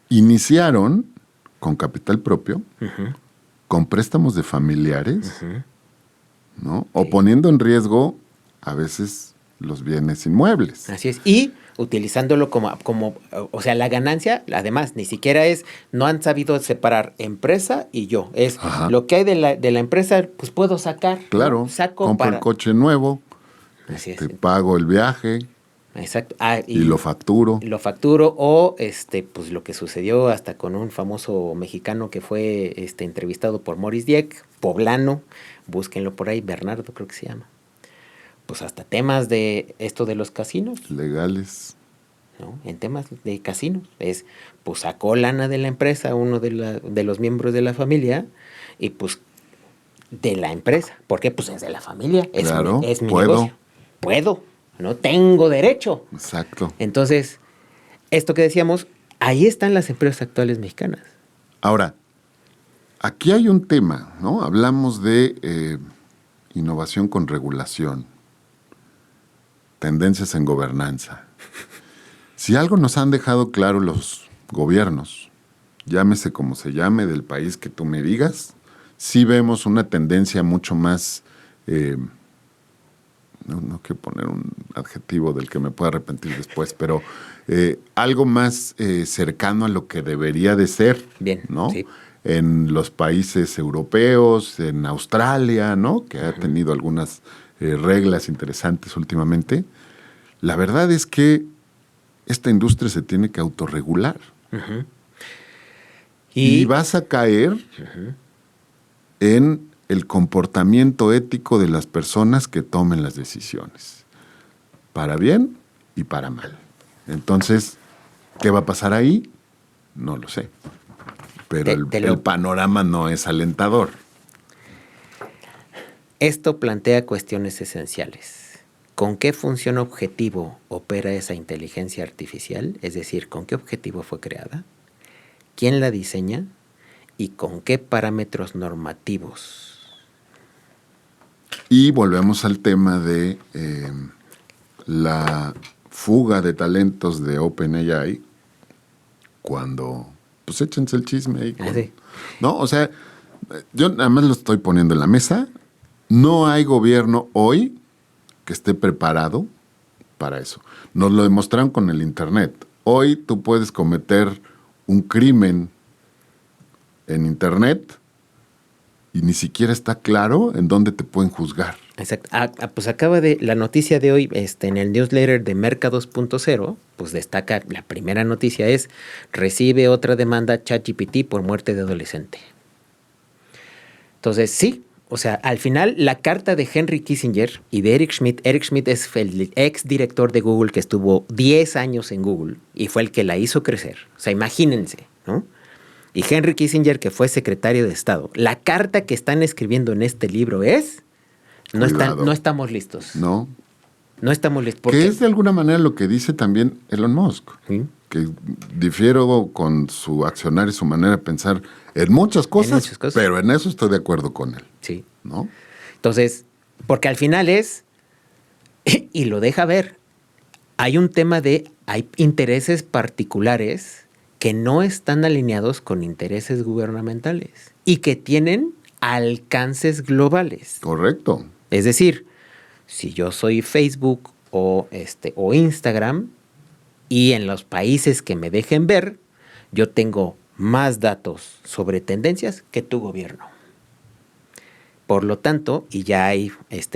iniciaron con capital propio, con préstamos de familiares, ¿no? O poniendo en riesgo a veces los bienes inmuebles. Así es. Y utilizándolo como, o sea, la ganancia, además, ni siquiera no han sabido separar empresa y yo. Es lo que hay de la empresa, pues puedo sacar. Claro, ¿no? Saco compro el coche nuevo, pago el viaje. Exacto. Y lo facturo. Lo facturo o pues lo que sucedió hasta con un famoso mexicano que fue entrevistado por Maurice Dieck, poblano, búsquenlo por ahí, Bernardo creo que se llama. Pues hasta temas de esto de los casinos. Legales. ¿No? En temas de casinos. Pues sacó lana de la empresa, uno de los miembros de la familia, y pues de la empresa. ¿Por qué? Pues es de la familia. Claro, es mi negocio. Puedo. No tengo derecho. Exacto. Entonces, esto que decíamos, ahí están las empresas actuales mexicanas. Ahora, aquí hay un tema, ¿no? Hablamos de innovación con regulación, tendencias en gobernanza. Si algo nos han dejado claro los gobiernos, llámese como se llame, del país que tú me digas, sí vemos una tendencia mucho más... no quiero poner un adjetivo del que me pueda arrepentir después, pero algo más cercano a lo que debería de ser. Bien, ¿no? Sí. En los países europeos, en Australia, ¿no? Que ha tenido algunas reglas interesantes últimamente. La verdad es que esta industria se tiene que autorregular. Y vas a caer en el comportamiento ético de las personas que tomen las decisiones, para bien y para mal. Entonces, ¿qué va a pasar ahí? No lo sé. Pero el panorama no es alentador. Esto plantea cuestiones esenciales. ¿Con qué función objetivo opera esa inteligencia artificial? Es decir, ¿con qué objetivo fue creada? ¿Quién la diseña? ¿Y con qué parámetros normativos? Y volvemos al tema de la fuga de talentos de OpenAI cuando, pues échense el chisme ahí. Sí. ¿No? O sea, yo nada más lo estoy poniendo en la mesa. No hay gobierno hoy que esté preparado para eso. Nos lo demostraron con el Internet. Hoy tú puedes cometer un crimen en Internet y ni siquiera está claro en dónde te pueden juzgar. Exacto. Pues acaba la noticia de hoy en el newsletter de Merca 2.0, pues destaca, la primera noticia es, recibe otra demanda ChatGPT por muerte de adolescente. Entonces, sí, o sea, al final la carta de Henry Kissinger y de Eric Schmidt es el ex director de Google que estuvo 10 años en Google y fue el que la hizo crecer. O sea, imagínense, ¿no? Y Henry Kissinger, que fue secretario de Estado. La carta que están escribiendo en este libro es... No estamos listos. No. No estamos listos. Que es de alguna manera lo que dice también Elon Musk. ¿Sí? Que difiero con su accionar y su manera de pensar en muchas cosas, pero en eso estoy de acuerdo con él. Sí. ¿No? Entonces, porque al final y lo deja ver, hay un tema hay intereses particulares que no están alineados con intereses gubernamentales y que tienen alcances globales. Correcto. Es decir, si yo soy Facebook o Instagram y en los países que me dejen ver, yo tengo más datos sobre tendencias que tu gobierno. Por lo tanto, y ya hay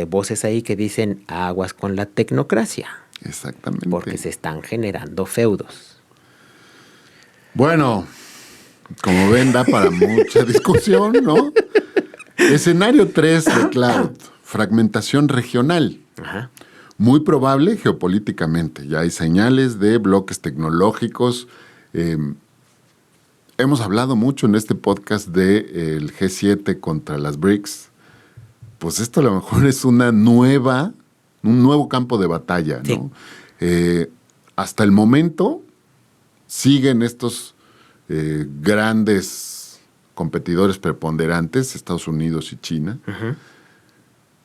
voces ahí que dicen aguas con la tecnocracia. Exactamente. Porque se están generando feudos. Bueno, como ven, da para mucha discusión, ¿no? Escenario 3 de Cloud. fragmentación regional. Ajá. Muy probable geopolíticamente. Ya hay señales de bloques tecnológicos. Hemos hablado mucho en este podcast del G7 contra las BRICS. Pues esto a lo mejor es un nuevo campo de batalla, ¿no? Sí. Hasta el momento siguen estos grandes competidores preponderantes, Estados Unidos y China. Uh-huh.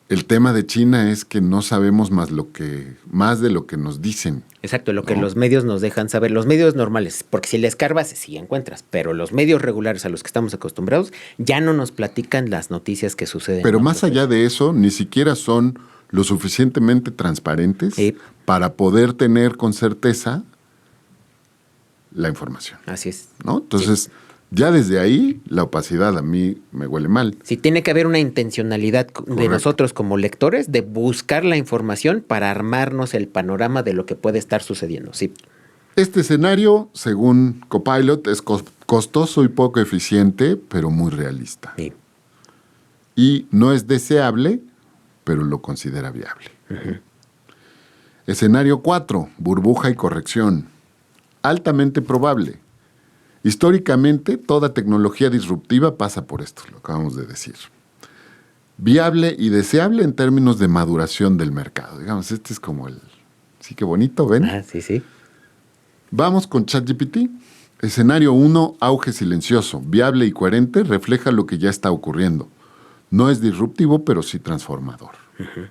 El tema de China es que no sabemos más de lo que nos dicen. Exacto, lo que los medios nos dejan saber. Los medios normales, porque si le escarbas, sí encuentras. Pero los medios regulares a los que estamos acostumbrados ya no nos platican las noticias que suceden. Pero más allá de eso, ni siquiera son lo suficientemente transparentes para poder tener con certeza la información. Así es. ¿No? Entonces, ya desde ahí, la opacidad a mí me huele mal. Sí, tiene que haber una intencionalidad de nosotros como lectores de buscar la información para armarnos el panorama de lo que puede estar sucediendo. Sí. Este escenario, según Copilot, es costoso y poco eficiente, pero muy realista. Sí. Y no es deseable, pero lo considera viable. Uh-huh. Escenario 4, burbuja y corrección. Altamente probable. Históricamente, toda tecnología disruptiva pasa por esto, lo acabamos de decir. Viable y deseable en términos de maduración del mercado. Digamos, este es como el... Sí, qué bonito, ¿ven? Ah, sí, sí. Vamos con ChatGPT. Escenario 1, auge silencioso. Viable y coherente, refleja lo que ya está ocurriendo. No es disruptivo, pero sí transformador. Uh-huh.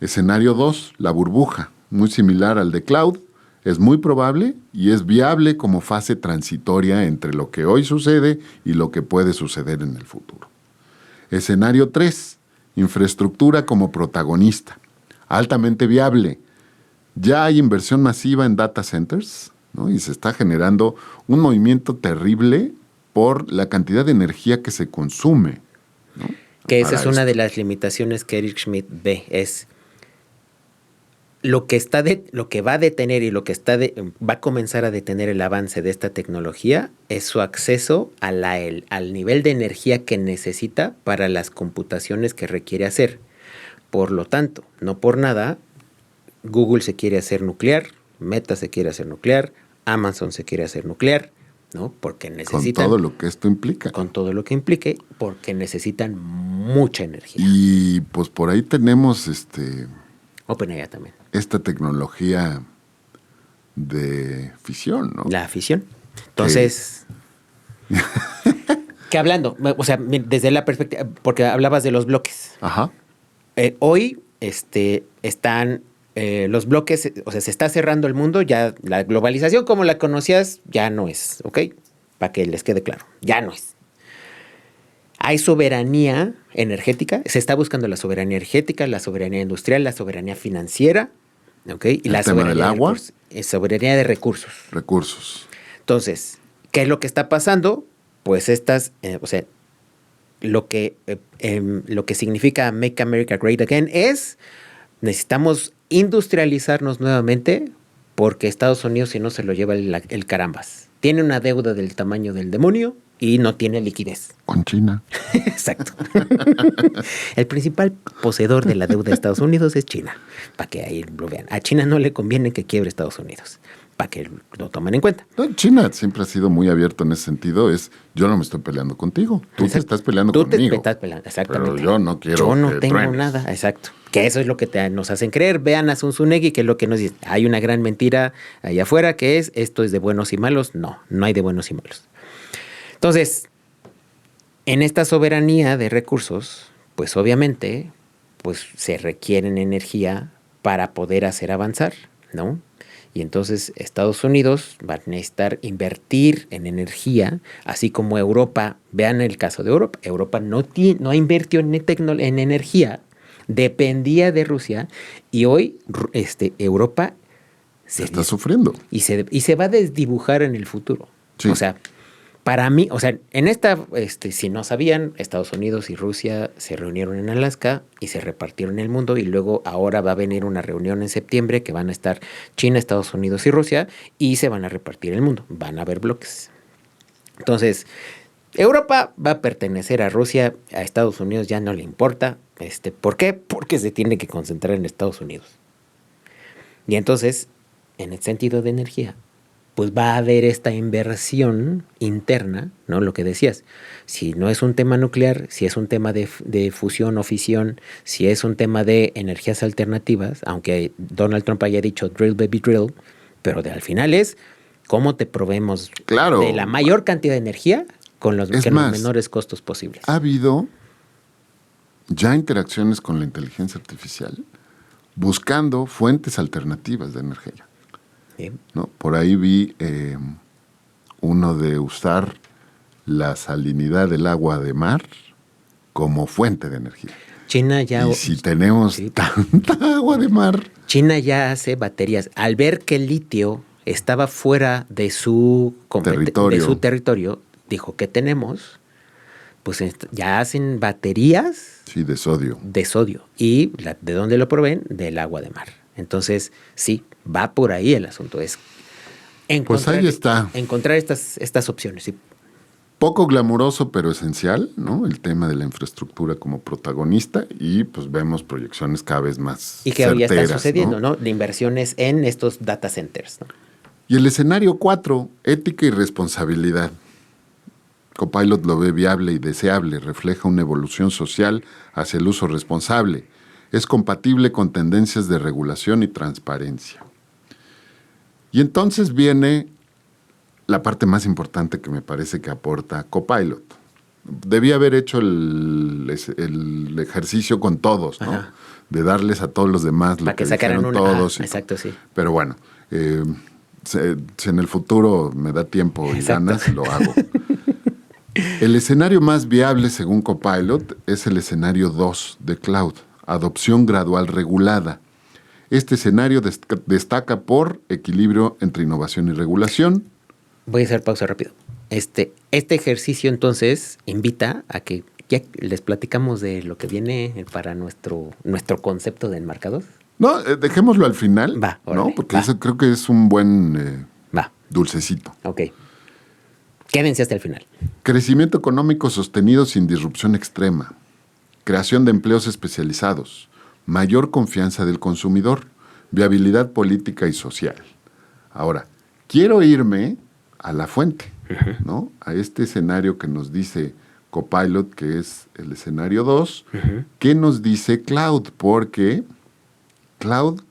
Escenario 2, la burbuja. Muy similar al de Cloud. Es muy probable y es viable como fase transitoria entre lo que hoy sucede y lo que puede suceder en el futuro. Escenario 3. Infraestructura como protagonista. Altamente viable. Ya hay inversión masiva en data centers, ¿no? Y se está generando un movimiento terrible por la cantidad de energía que se consume, ¿no? Que esa es una de las limitaciones que Eric Schmidt ve, es... Lo que va a detener y va a comenzar a detener el avance de esta tecnología es su acceso al nivel de energía que necesita para las computaciones que requiere hacer. Por lo tanto, no por nada, Google se quiere hacer nuclear, Meta se quiere hacer nuclear, Amazon se quiere hacer nuclear, ¿no? Porque necesitan... Con todo lo que esto implica. Con todo lo que implique, porque necesitan mucha energía. Y pues por ahí tenemos OpenAI también. Esta tecnología de fisión, ¿no? La fisión. Entonces, que hablando, o sea, desde la perspectiva, porque hablabas de los bloques. Ajá. Hoy están los bloques, o sea, se está cerrando el mundo, ya la globalización como la conocías ya no es, ¿ok? Para que les quede claro, ya no es. Hay soberanía energética, se está buscando la soberanía energética, la soberanía industrial, la soberanía financiera, ¿ok? Y la soberanía del agua. Soberanía de recursos. Recursos. Entonces, ¿qué es lo que está pasando? Pues lo que significa Make America Great Again es necesitamos industrializarnos nuevamente porque Estados Unidos si no se lo lleva el carambas. Tiene una deuda del tamaño del demonio y no tiene liquidez. Con China. Exacto. El principal poseedor de la deuda de Estados Unidos es China, para que ahí lo vean. A China no le conviene que quiebre Estados Unidos, para que lo tomen en cuenta. No, China siempre ha sido muy abierto en ese sentido. Yo no me estoy peleando contigo. Tú te estás peleando conmigo. Tú te estás peleando, exactamente. Pero yo no quiero. Yo no tengo truenes. nada, exacto. Que eso es lo que nos hacen creer. Vean a Sun Tzu-Negi, que es lo que nos dice. Hay una gran mentira allá afuera que es esto es de buenos y malos. No hay de buenos y malos. Entonces, en esta soberanía de recursos, pues obviamente, pues se requieren energía para poder hacer avanzar, ¿no? Y entonces Estados Unidos va a necesitar invertir en energía, así como Europa. Vean el caso de Europa. Europa no ha invertido en energía, dependía de Rusia y hoy Europa está sufriendo. Y se va a desdibujar en el futuro. Sí. O sea, para mí, o sea, en esta, si no sabían, Estados Unidos y Rusia se reunieron en Alaska y se repartieron el mundo y luego ahora va a venir una reunión en septiembre que van a estar China, Estados Unidos y Rusia y se van a repartir el mundo. Van a haber bloques. Entonces, Europa va a pertenecer a Rusia, a Estados Unidos ya no le importa. ¿Por qué? Porque se tiene que concentrar en Estados Unidos. Y entonces, en el sentido de energía, pues va a haber esta inversión interna, ¿no? Lo que decías, si no es un tema nuclear, si es un tema de fusión o fisión, si es un tema de energías alternativas, aunque Donald Trump haya dicho drill baby drill, pero al final es cómo te proveemos de la mayor cantidad de energía con los menores costos posibles. Ha habido ya interacciones con la inteligencia artificial buscando fuentes alternativas de energía. ¿No? Por ahí vi uno de usar la salinidad del agua de mar como fuente de energía. China ya... Y si tenemos tanta agua de mar... China ya hace baterías. Al ver que el litio estaba fuera de su territorio, dijo, ¿qué tenemos? Pues ya hacen baterías... Sí, de sodio. De sodio. ¿Y de dónde lo proveen? Del agua de mar. Entonces, sí, va por ahí el asunto. Es pues ahí está. Encontrar estas opciones. Sí. Poco glamuroso, pero esencial, ¿no? El tema de la infraestructura como protagonista y pues vemos proyecciones cada vez más y que hoy ya está sucediendo, ¿no? De inversiones en estos data centers, ¿no? Y el escenario 4, ética y responsabilidad. Copilot lo ve viable y deseable, refleja una evolución social hacia el uso responsable. Es compatible con tendencias de regulación y transparencia. Y entonces viene la parte más importante que me parece que aporta Copilot. Debía haber hecho el ejercicio con todos, ¿no? Ajá. De darles a todos los demás lo que sacaran dijeron todos. Exacto, sí. Pero bueno, si en el futuro me da tiempo y ganas, lo hago. El escenario más viable, según Copilot, es el escenario 2 de Cloud, adopción gradual regulada. Este escenario destaca por equilibrio entre innovación y regulación. Voy a hacer pausa rápido. Este ejercicio entonces invita a que ya les platicamos de lo que viene para nuestro concepto de enmarcados. No, dejémoslo al final, va, órale, ¿no? Porque va. eso creo que es un buen dulcecito. Ok. Quédense hasta el final. Crecimiento económico sostenido sin disrupción extrema. Creación de empleos especializados. Mayor confianza del consumidor. Viabilidad política y social. Ahora, quiero irme a la fuente, ¿no? A este escenario que nos dice Copilot, que es el escenario 2. ¿Qué nos dice Cloud? Porque Cloud,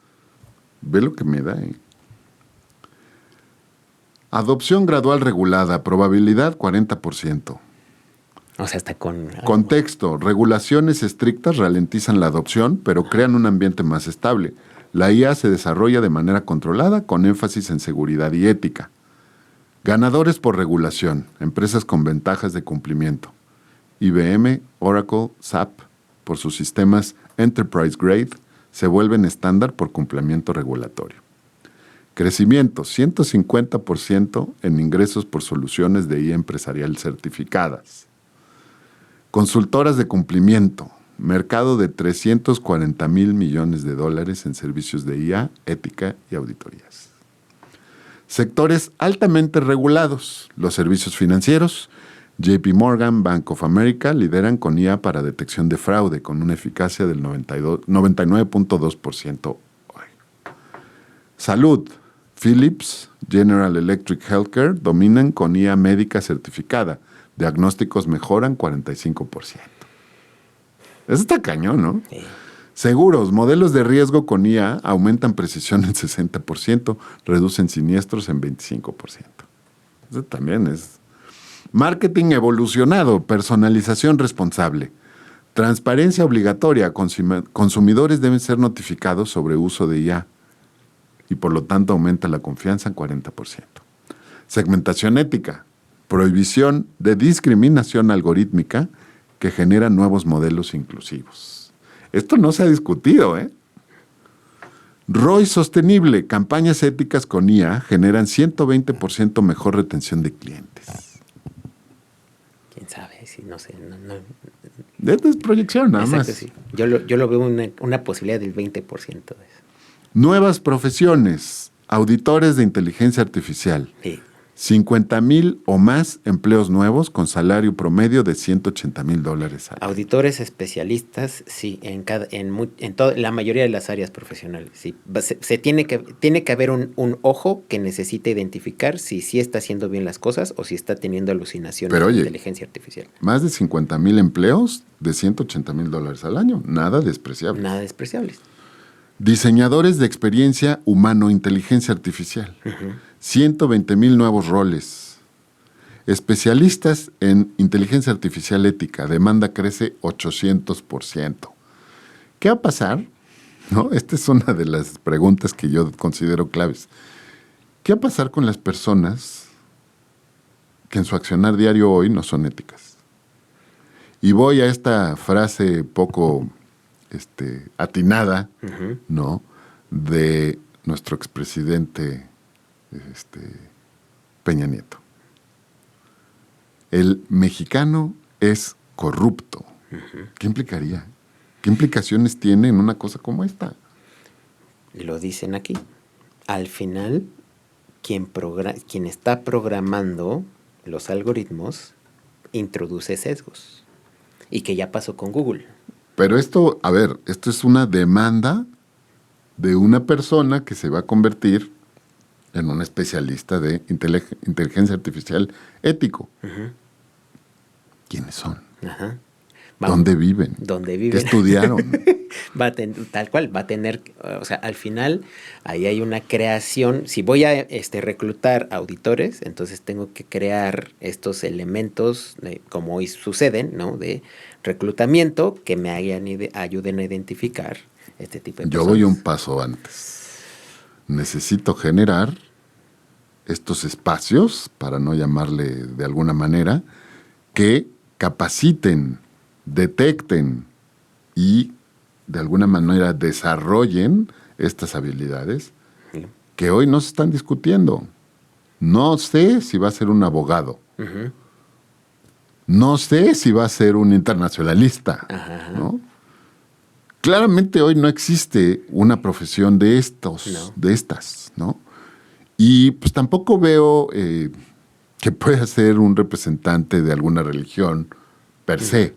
ve lo que me da, Adopción gradual regulada, probabilidad 40%. O sea, está con... Contexto, regulaciones estrictas ralentizan la adopción, pero crean un ambiente más estable. La IA se desarrolla de manera controlada, con énfasis en seguridad y ética. Ganadores por regulación, empresas con ventajas de cumplimiento. IBM, Oracle, SAP, por sus sistemas Enterprise Grade, se vuelven estándar por cumplimiento regulatorio. Crecimiento, 150% en ingresos por soluciones de IA empresarial certificadas. Consultoras de cumplimiento, mercado de $340 mil millones en servicios de IA, ética y auditorías. Sectores altamente regulados, los servicios financieros. JP Morgan, Bank of America lideran con IA para detección de fraude con una eficacia del 99.2% hoy. Salud. Philips, General Electric Healthcare dominan con IA médica certificada. Diagnósticos mejoran 45%. Eso está cañón, ¿no? Sí. Seguros, modelos de riesgo con IA aumentan precisión en 60%, reducen siniestros en 25%. Eso también es... Marketing evolucionado, personalización responsable. Transparencia obligatoria, consumidores deben ser notificados sobre uso de IA y por lo tanto aumenta la confianza en 40%. Segmentación ética, prohibición de discriminación algorítmica que genera nuevos modelos inclusivos. Esto no se ha discutido, ROI sostenible, campañas éticas con IA generan 120% mejor retención de clientes. ¿Quién sabe? Si no sé. Esto es proyección, nada Exacto, más. Sí. Yo lo veo una posibilidad del 20% de eso. Nuevas profesiones, auditores de inteligencia artificial. Sí. 50,000 o más empleos nuevos con salario promedio de $180,000 al año. Auditores especialistas, sí, en la mayoría de las áreas profesionales. Sí. Tiene que haber un ojo que necesita identificar si sí está haciendo bien las cosas o si está teniendo alucinaciones Pero, de oye, inteligencia artificial. Más de 50,000 empleos de $180,000 al año. Nada despreciable. Nada despreciable. Diseñadores de experiencia humano-inteligencia artificial. 120,000 nuevos roles. Especialistas en inteligencia artificial ética. Demanda crece 800%. ¿Qué va a pasar? ¿No? Esta es una de las preguntas que yo considero claves. ¿Qué va a pasar con las personas que en su accionar diario hoy no son éticas? Y voy a esta frase poco atinada, ¿no? De nuestro expresidente Peña Nieto. El mexicano es corrupto. ¿Qué implicaría? ¿Qué implicaciones tiene en una cosa como esta? Lo dicen aquí. Al final, quien está programando los algoritmos introduce sesgos. Y que ya pasó con Google. Pero esto es una demanda de una persona que se va a convertir en un especialista de inteligencia artificial ético. ¿Quiénes son? Ajá. ¿Dónde viven? ¿Qué estudiaron? Tal cual, va a tener, o sea, al final ahí hay una creación. Si voy a reclutar auditores, entonces tengo que crear estos elementos, como hoy suceden, ¿no? De reclutamiento que me ayuden a identificar este tipo de personas. Yo voy un paso antes. Necesito generar estos espacios, para no llamarle de alguna manera, que capaciten, detecten y de alguna manera desarrollen estas habilidades que hoy no se están discutiendo. No sé si va a ser un abogado. No sé si va a ser un internacionalista. ¿No? Claramente hoy no existe una profesión de estas, ¿no? Y pues tampoco veo que pueda ser un representante de alguna religión per se,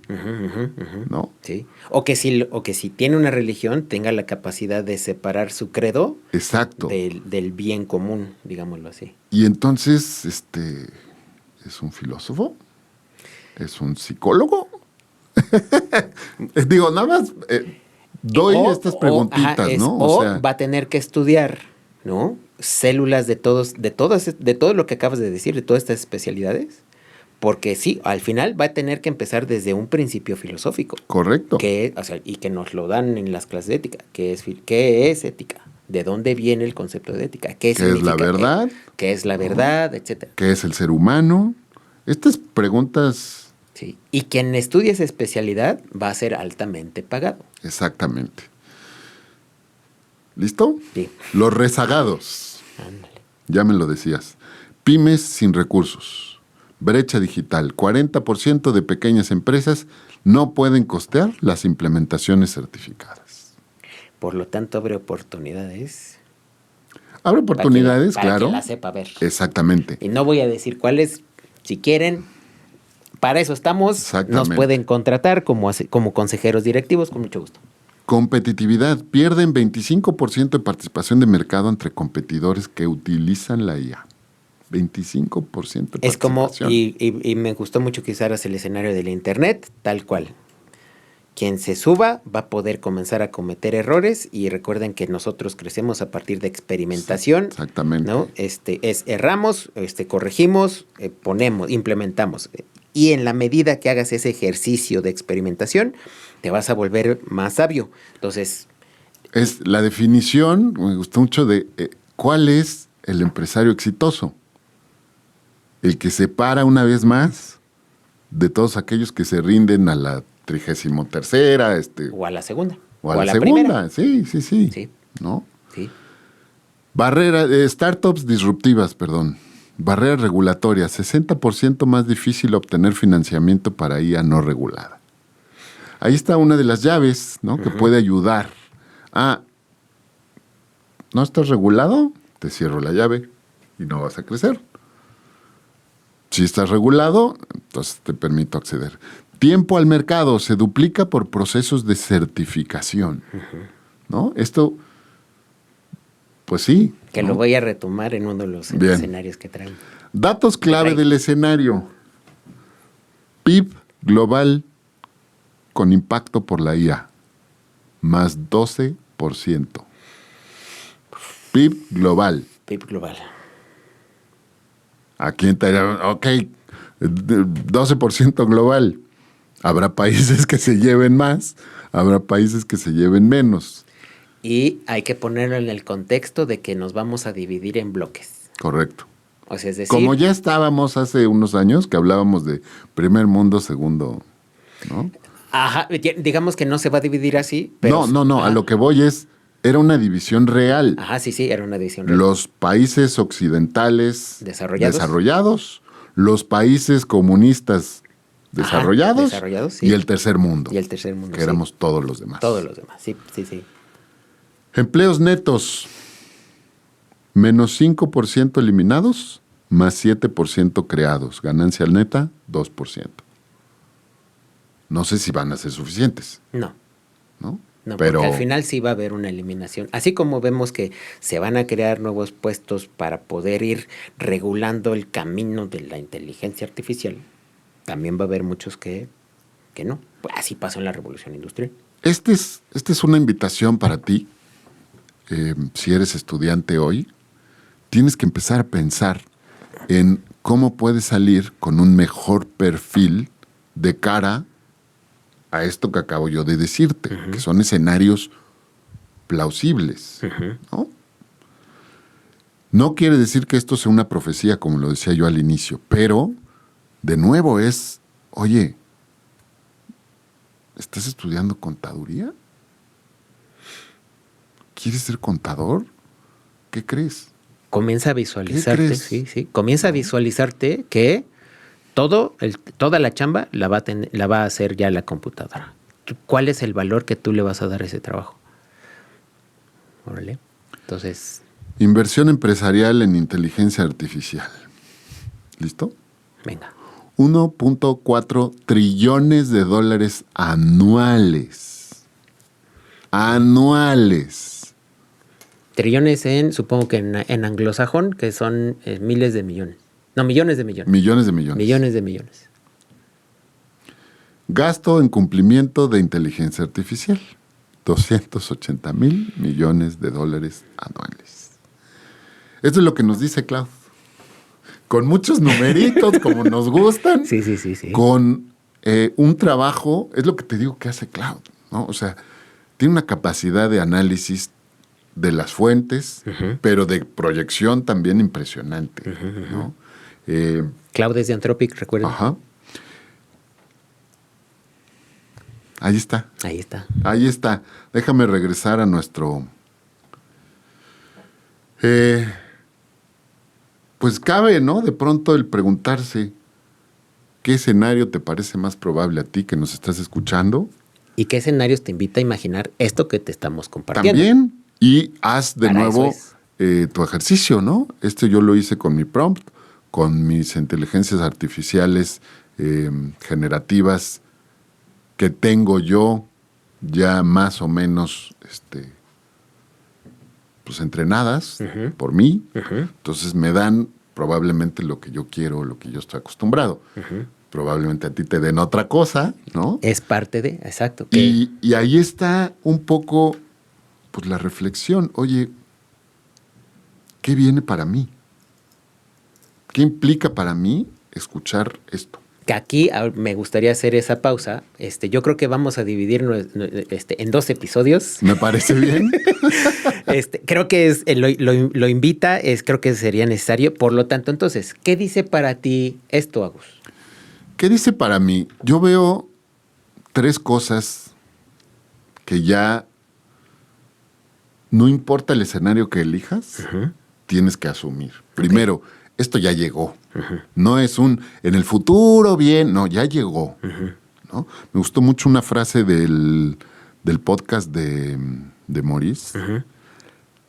¿no? Sí. O que si tiene una religión, tenga la capacidad de separar su credo. Exacto. Del bien común, digámoslo así. Y entonces, ¿es un filósofo? ¿Es un psicólogo? Digo, nada más doy estas preguntitas, ¿no? O sea, va a tener que estudiar, ¿no? Células de todo lo que acabas de decir, de todas estas especialidades. Porque sí, al final va a tener que empezar desde un principio filosófico. Correcto. Y que nos lo dan en las clases de ética. ¿Qué es ética? ¿De dónde viene el concepto de ética? ¿Qué es la verdad? ¿Qué es la verdad? Etcétera. ¿Qué es el ser humano? Estas preguntas... Sí. Y quien estudie esa especialidad va a ser altamente pagado. Exactamente. ¿Listo? Sí. Los rezagados. Ándale. Ya me lo decías. Pymes sin recursos. Brecha digital. 40% de pequeñas empresas no pueden costear las implementaciones certificadas. Por lo tanto, abre oportunidades. Abre oportunidades, para claro. que la sepa ver. Exactamente. Y no voy a decir cuáles. Si quieren, para eso estamos. Nos pueden contratar como consejeros directivos, con mucho gusto. Competitividad. Pierden 25% de participación de mercado entre competidores que utilizan la IA. 25% de participación. Es como, y me gustó mucho que usaras el escenario del Internet, tal cual. Quien se suba va a poder comenzar a cometer errores, y recuerden que nosotros crecemos a partir de experimentación. Exactamente. ¿No? Erramos, corregimos, implementamos. Y en la medida que hagas ese ejercicio de experimentación, te vas a volver más sabio. Entonces... Es la definición, me gustó mucho, de cuál es el empresario exitoso. El que se para una vez más de todos aquellos que se rinden a la 33ª. O a la segunda. O a la segunda, sí. ¿No? Sí. Startups disruptivas, Barreras regulatorias. 60% más difícil obtener financiamiento para IA no regulada. Ahí está una de las llaves, ¿no? Que puede ayudar a... ¿No estás regulado? Te cierro la llave y no vas a crecer. Si estás regulado, entonces te permito acceder. Tiempo al mercado se duplica por procesos de certificación. ¿No? Esto, pues sí. Que ¿no? lo voy a retomar en uno de los Bien. escenarios que traen. Datos clave del escenario. PIB global con impacto por la IA, más 12%. PIB global. PIB global. Aquí estaría, ok, 12% global. Habrá países que se lleven más, habrá países que se lleven menos. Y hay que ponerlo en el contexto de que nos vamos a dividir en bloques. Correcto. O sea, es decir, Como ya estábamos hace unos años que hablábamos de primer mundo, segundo, ¿no? ajá, digamos que no se va a dividir así, pero... No, ajá. a lo que voy es, era una división real. Ajá, sí, era una división real. Los países occidentales Desarrollados. los países comunistas desarrollados, desarrollados, sí. y el tercer mundo, Y el tercer mundo, que sí. éramos todos los demás. Todos los demás, sí. Empleos netos, menos 5% eliminados, más 7% creados. Ganancia neta, 2%. No sé si van a ser suficientes, No, ¿no? porque al final sí va a haber una eliminación. Así como vemos que se van a crear nuevos puestos para poder ir regulando el camino de la inteligencia artificial, también va a haber muchos que no. Pues así pasó en la revolución industrial. Esta es una invitación para ti. Si eres estudiante hoy, tienes que empezar a pensar en cómo puedes salir con un mejor perfil de cara a esto que acabo yo de decirte, que son escenarios plausibles, ¿no? No quiere decir que esto sea una profecía, como lo decía yo al inicio, pero, de nuevo, oye, ¿estás estudiando contaduría? ¿Quieres ser contador? ¿Qué crees? Comienza a visualizarte, crees? sí. Comienza a visualizarte que toda la chamba la va a hacer ya la computadora. ¿Cuál es el valor que tú le vas a dar a ese trabajo? Órale. Entonces... Inversión empresarial en inteligencia artificial. ¿Listo? Venga. 1.4 trillones de dólares anuales. Anuales. Trillones supongo que en anglosajón, que son miles de millones. No, millones de millones. Millones de millones. Millones de millones. Gasto en cumplimiento de inteligencia artificial. 280 mil millones de dólares anuales. Esto es lo que nos dice Cloud. Con muchos numeritos, como nos gustan. Sí. Con un trabajo, es lo que te digo que hace Cloud, ¿no? O sea, tiene una capacidad de análisis de las fuentes, pero de proyección también impresionante, ¿no? Cloud es de Anthropic, recuerden. Ajá. Ahí está. Ahí está. Déjame regresar a nuestro... pues cabe, ¿no? De pronto el preguntarse qué escenario te parece más probable a ti que nos estás escuchando. ¿Y qué escenarios te invita a imaginar esto que te estamos compartiendo? También. Y haz de Para nuevo eso tu ejercicio, ¿no? Yo lo hice con mi prompt, con mis inteligencias artificiales generativas que tengo yo ya más o menos pues entrenadas por mí. Entonces me dan probablemente lo que yo quiero, lo que yo estoy acostumbrado. Probablemente a ti te den otra cosa, ¿no? Es parte de, exacto. Y ahí está un poco pues la reflexión. Oye, ¿qué viene para mí? ¿Qué implica para mí escuchar esto? Que aquí me gustaría hacer esa pausa. Yo creo que vamos a dividirnos en 2 episodios. ¿Me parece bien? Creo que lo invita, creo que sería necesario. Por lo tanto, entonces, ¿qué dice para ti esto, Agus? ¿Qué dice para mí? Yo veo 3 cosas que ya no importa el escenario que elijas, tienes que asumir. Primero, esto ya llegó. No es en el futuro bien, no, ya llegó. ¿No? Me gustó mucho una frase del podcast de Maurice.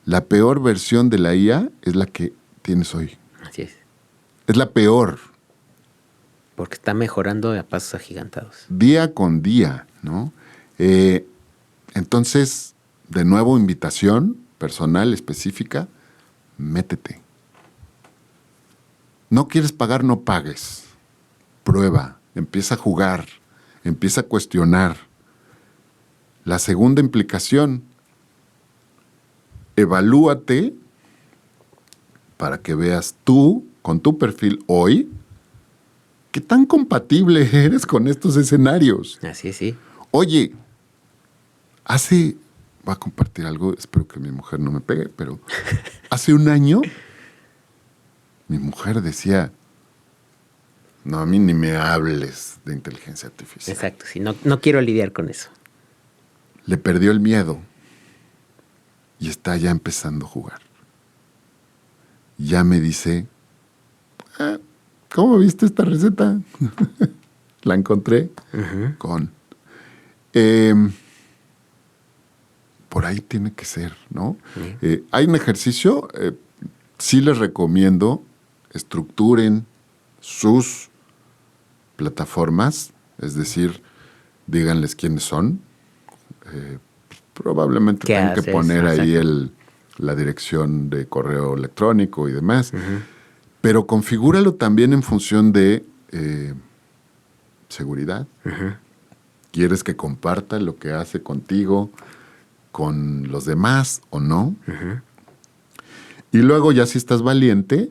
La peor versión de la IA es la que tienes hoy. Así es. Es la peor. Porque está mejorando a pasos agigantados. Día con día, ¿no? Entonces, de nuevo, invitación personal, específica, métete. No quieres pagar, no pagues. Prueba, empieza a jugar, empieza a cuestionar. La segunda implicación, evalúate para que veas tú, con tu perfil hoy, qué tan compatible eres con estos escenarios. Así es, sí. Oye, voy a compartir algo, espero que mi mujer no me pegue, pero hace un año mi mujer decía, no, a mí ni me hables de inteligencia artificial. Exacto, sí, no quiero lidiar con eso. Le perdió el miedo y está ya empezando a jugar. Ya me dice, ¿cómo viste esta receta? La encontré con... por ahí tiene que ser, ¿no? Hay un ejercicio, sí les recomiendo, estructuren sus plataformas, es decir, díganles quiénes son. Probablemente tengan que poner ahí la dirección de correo electrónico y demás, pero configúralo también en función de seguridad. ¿Quieres que comparta lo que hace contigo con los demás o no? Y luego ya si estás valiente,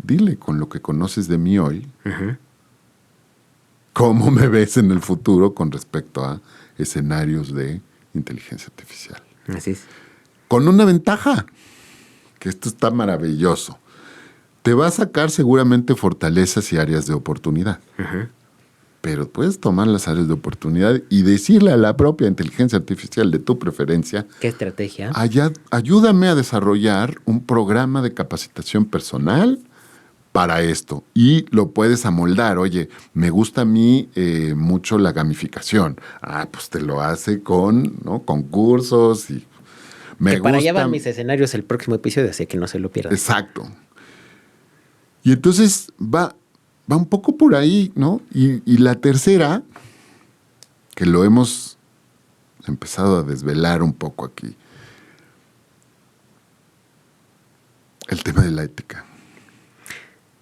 dile con lo que conoces de mí hoy, cómo me ves en el futuro con respecto a escenarios de inteligencia artificial. Así es. Con una ventaja, que esto está maravilloso. Te va a sacar seguramente fortalezas y áreas de oportunidad. Pero puedes tomar las áreas de oportunidad y decirle a la propia inteligencia artificial de tu preferencia, ¿qué estrategia? Ayúdame a desarrollar un programa de capacitación personal para esto. Y lo puedes amoldar. Oye, me gusta a mí mucho la gamificación. Pues te lo hace con concursos y me gusta. Para allá van mis escenarios el próximo episodio, así que no se lo pierdan. Exacto. Y entonces va un poco por ahí, ¿no? Y la tercera, que lo hemos empezado a desvelar un poco aquí, el tema de la ética.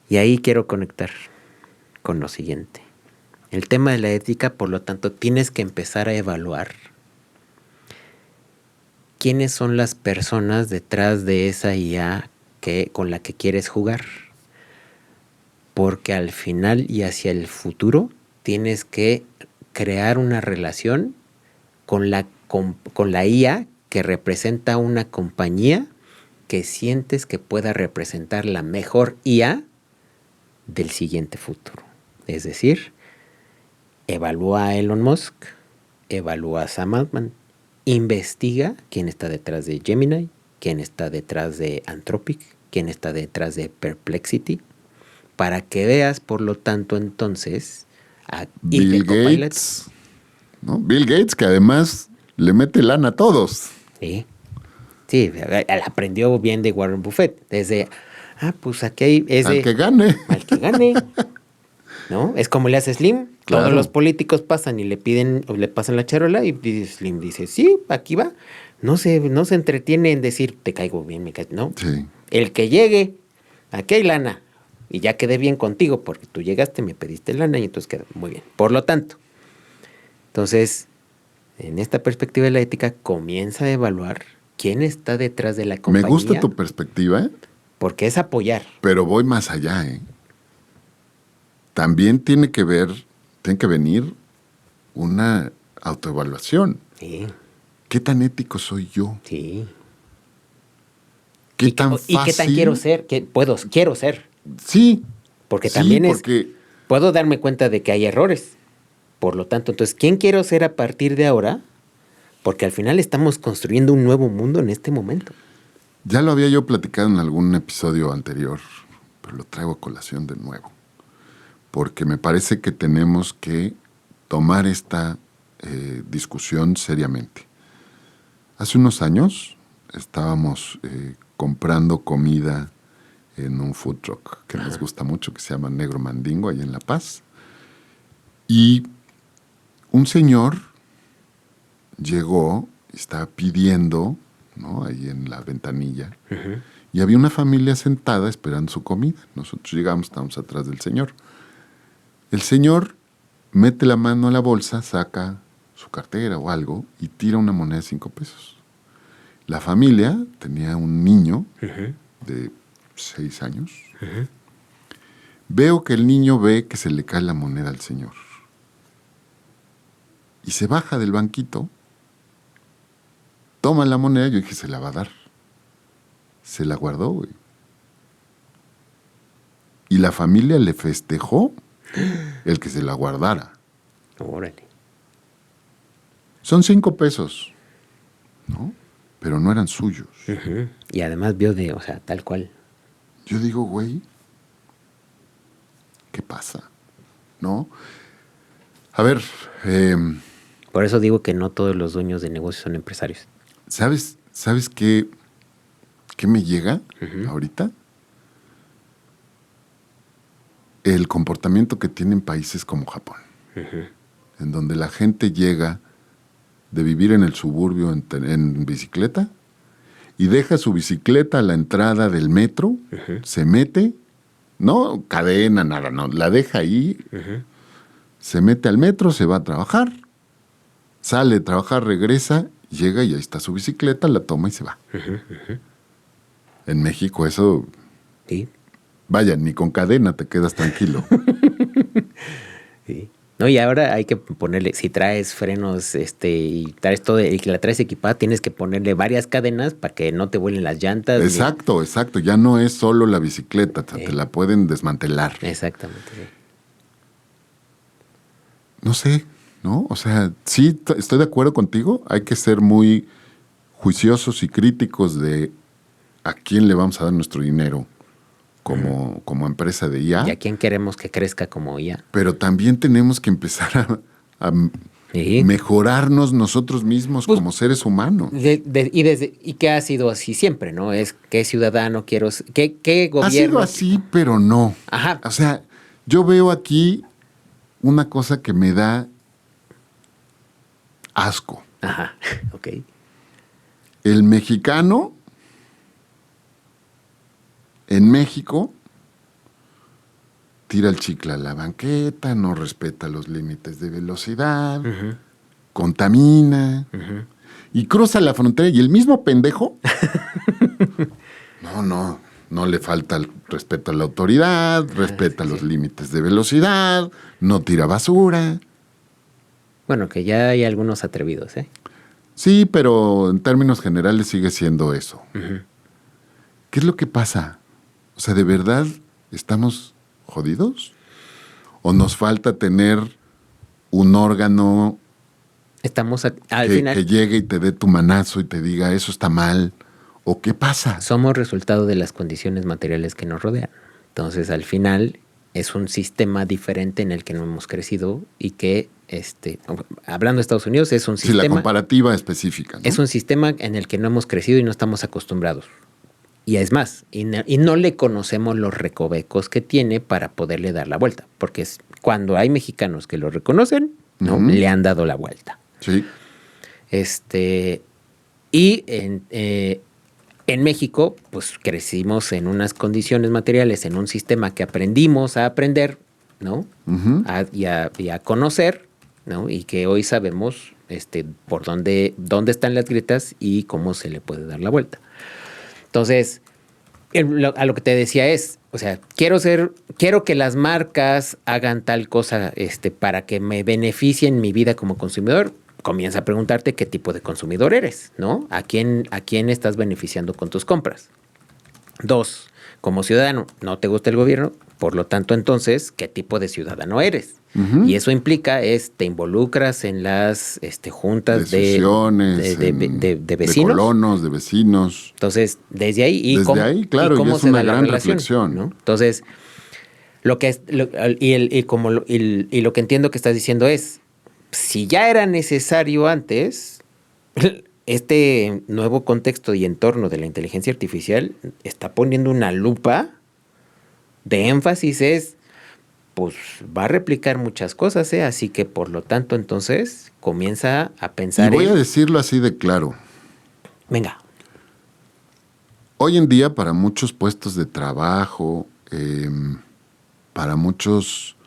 Y ahí quiero conectar con lo siguiente. El tema de la ética, por lo tanto, tienes que empezar a evaluar quiénes son las personas detrás de esa IA con la que quieres jugar. Porque al final y hacia el futuro tienes que crear una relación con la IA que representa una compañía que sientes que pueda representar la mejor IA del siguiente futuro. Es decir, evalúa a Elon Musk, evalúa a Sam Altman, investiga quién está detrás de Gemini, quién está detrás de Anthropic, quién está detrás de Perplexity, para que veas, por lo tanto, entonces, a Bill Gates, ¿no? Bill Gates, que además le mete lana a todos. Sí, él aprendió bien de Warren Buffett, desde, pues aquí es al que gane. Al que gane, ¿no? Es como le hace Slim, claro. Todos los políticos pasan y le piden, o le pasan la charola y Slim dice, sí, aquí va. No se entretiene en decir, te caigo bien, me caigo, no. Sí. El que llegue, aquí hay lana. Y ya quedé bien contigo porque tú llegaste, me pediste lana y entonces quedó muy bien. Por lo tanto, entonces, en esta perspectiva de la ética, comienza a evaluar quién está detrás de la compañía. Me gusta tu perspectiva, ¿eh? Porque es apoyar. Pero voy más allá, ¿eh? También tiene que venir una autoevaluación. Sí. ¿Qué tan ético soy yo? Sí. ¿Qué tan fácil? ¿Y qué tan quiero ser? Quiero ser. Sí. Porque también porque puedo darme cuenta de que hay errores. Por lo tanto, entonces, ¿quién quiero ser a partir de ahora? Porque al final estamos construyendo un nuevo mundo en este momento. Ya lo había yo platicado en algún episodio anterior, pero lo traigo a colación de nuevo. Porque me parece que tenemos que tomar esta discusión seriamente. Hace unos años estábamos comprando comida en un food truck que nos gusta mucho, que se llama Negro Mandingo, ahí en La Paz. Y un señor llegó, estaba pidiendo, ¿no? Ahí en la ventanilla. Uh-huh. Y había una familia sentada esperando su comida. Nosotros llegamos, estábamos atrás del señor. El señor mete la mano a la bolsa, saca su cartera o algo y tira una moneda de 5 pesos. La familia tenía un niño Uh-huh. de 6 años. Uh-huh. Veo que el niño ve que se le cae la moneda al señor. Y se baja del banquito, toma la moneda, yo dije, se la va a dar. Se la guardó, güey. Y la familia le festejó el que se la guardara. Órale. Son 5 pesos, ¿no? Pero no eran suyos. Uh-huh. Y además vio o sea, tal cual. Yo digo, güey, ¿qué pasa? ¿No? A ver, Por eso digo que no todos los dueños de negocios son empresarios. ¿sabes qué me llega Uh-huh. ahorita? El comportamiento que tienen países como Japón, Uh-huh. en donde la gente llega de vivir en el suburbio en bicicleta y deja su bicicleta a la entrada del metro, Uh-huh. se mete, no cadena, nada, no, la deja ahí, Uh-huh. se mete al metro, se va a trabajar, sale de trabajar, regresa, llega y ahí está su bicicleta, la toma y se va. Uh-huh. Uh-huh. En México eso, Sí. vaya, ni con cadena te quedas tranquilo. Sí. No, y ahora hay que ponerle, si traes frenos, y traes todo, y que la traes equipada, tienes que ponerle varias cadenas para que no te vuelen las llantas. Exacto, exacto. Ya no es solo la bicicleta, te la pueden desmantelar. Exactamente, sí. No sé, ¿no? O sea, sí, estoy de acuerdo contigo. Hay que ser muy juiciosos y críticos de a quién le vamos a dar nuestro dinero como empresa de IA. ¿Y a quién queremos que crezca como IA? Pero también tenemos que empezar a Sí. mejorarnos nosotros mismos Pues, como seres humanos. Y que ha sido así siempre, ¿no? Es qué ciudadano quiero ser, qué Ha sido gobierno. así, pero no. Ajá. O sea, yo veo aquí una cosa que me da asco. Ajá, ok. El mexicano en México tira el chicle a la banqueta, no respeta los límites de velocidad, Uh-huh. contamina Uh-huh. y cruza la frontera y el mismo pendejo no le falta el respeto a la autoridad, respeta los límites de velocidad, no tira basura. Bueno, que ya hay algunos atrevidos, ¿eh? Sí, pero en términos generales sigue siendo eso. Uh-huh. ¿Qué es lo que pasa? O sea, ¿de verdad estamos jodidos? ¿O nos falta tener un órgano Estamos al que final. llegue y te dé tu manazo y te diga eso está mal? ¿O qué pasa? Somos resultado de las condiciones materiales que nos rodean. Entonces, al final, es un sistema diferente en el que no hemos crecido y que, hablando de Estados Unidos, es un Sí, la sistema, comparativa específica, ¿no? es un sistema en el que no hemos crecido y no estamos acostumbrados. Y es más, y no le conocemos los recovecos que tiene para poderle dar la vuelta. Porque cuando hay mexicanos que lo reconocen, ¿no? Ujú. Le han dado la vuelta. Sí. Y en México, pues crecimos en unas condiciones materiales, en un sistema que aprendimos a aprender, ¿no? Ujú. Y a conocer, ¿no? Y que hoy sabemos por dónde están las grietas y cómo se le puede dar la vuelta. Entonces, a lo que te decía es, o sea, quiero que las marcas hagan tal cosa para que me beneficien mi vida como consumidor. Comienza a preguntarte qué tipo de consumidor eres, ¿no? ¿A quién estás beneficiando con tus compras? 2, como ciudadano, no te gusta el gobierno, por lo tanto, entonces, ¿qué tipo de ciudadano eres? Ujú. Y eso implica te involucras en las juntas de Decisiones, de vecinos. de colonos, de vecinos. Entonces, desde ahí, Desde ahí, claro, y es una gran reflexión. ¿no? Entonces, lo que que entiendo que estás diciendo es, si ya era necesario antes, este nuevo contexto y entorno de la inteligencia artificial está poniendo una lupa de énfasis pues va a replicar muchas cosas, ¿eh? Así que por lo tanto, entonces, comienza a Y pensar voy a en... decirlo así de claro. Venga. Hoy en día, para muchos puestos de trabajo, para muchos,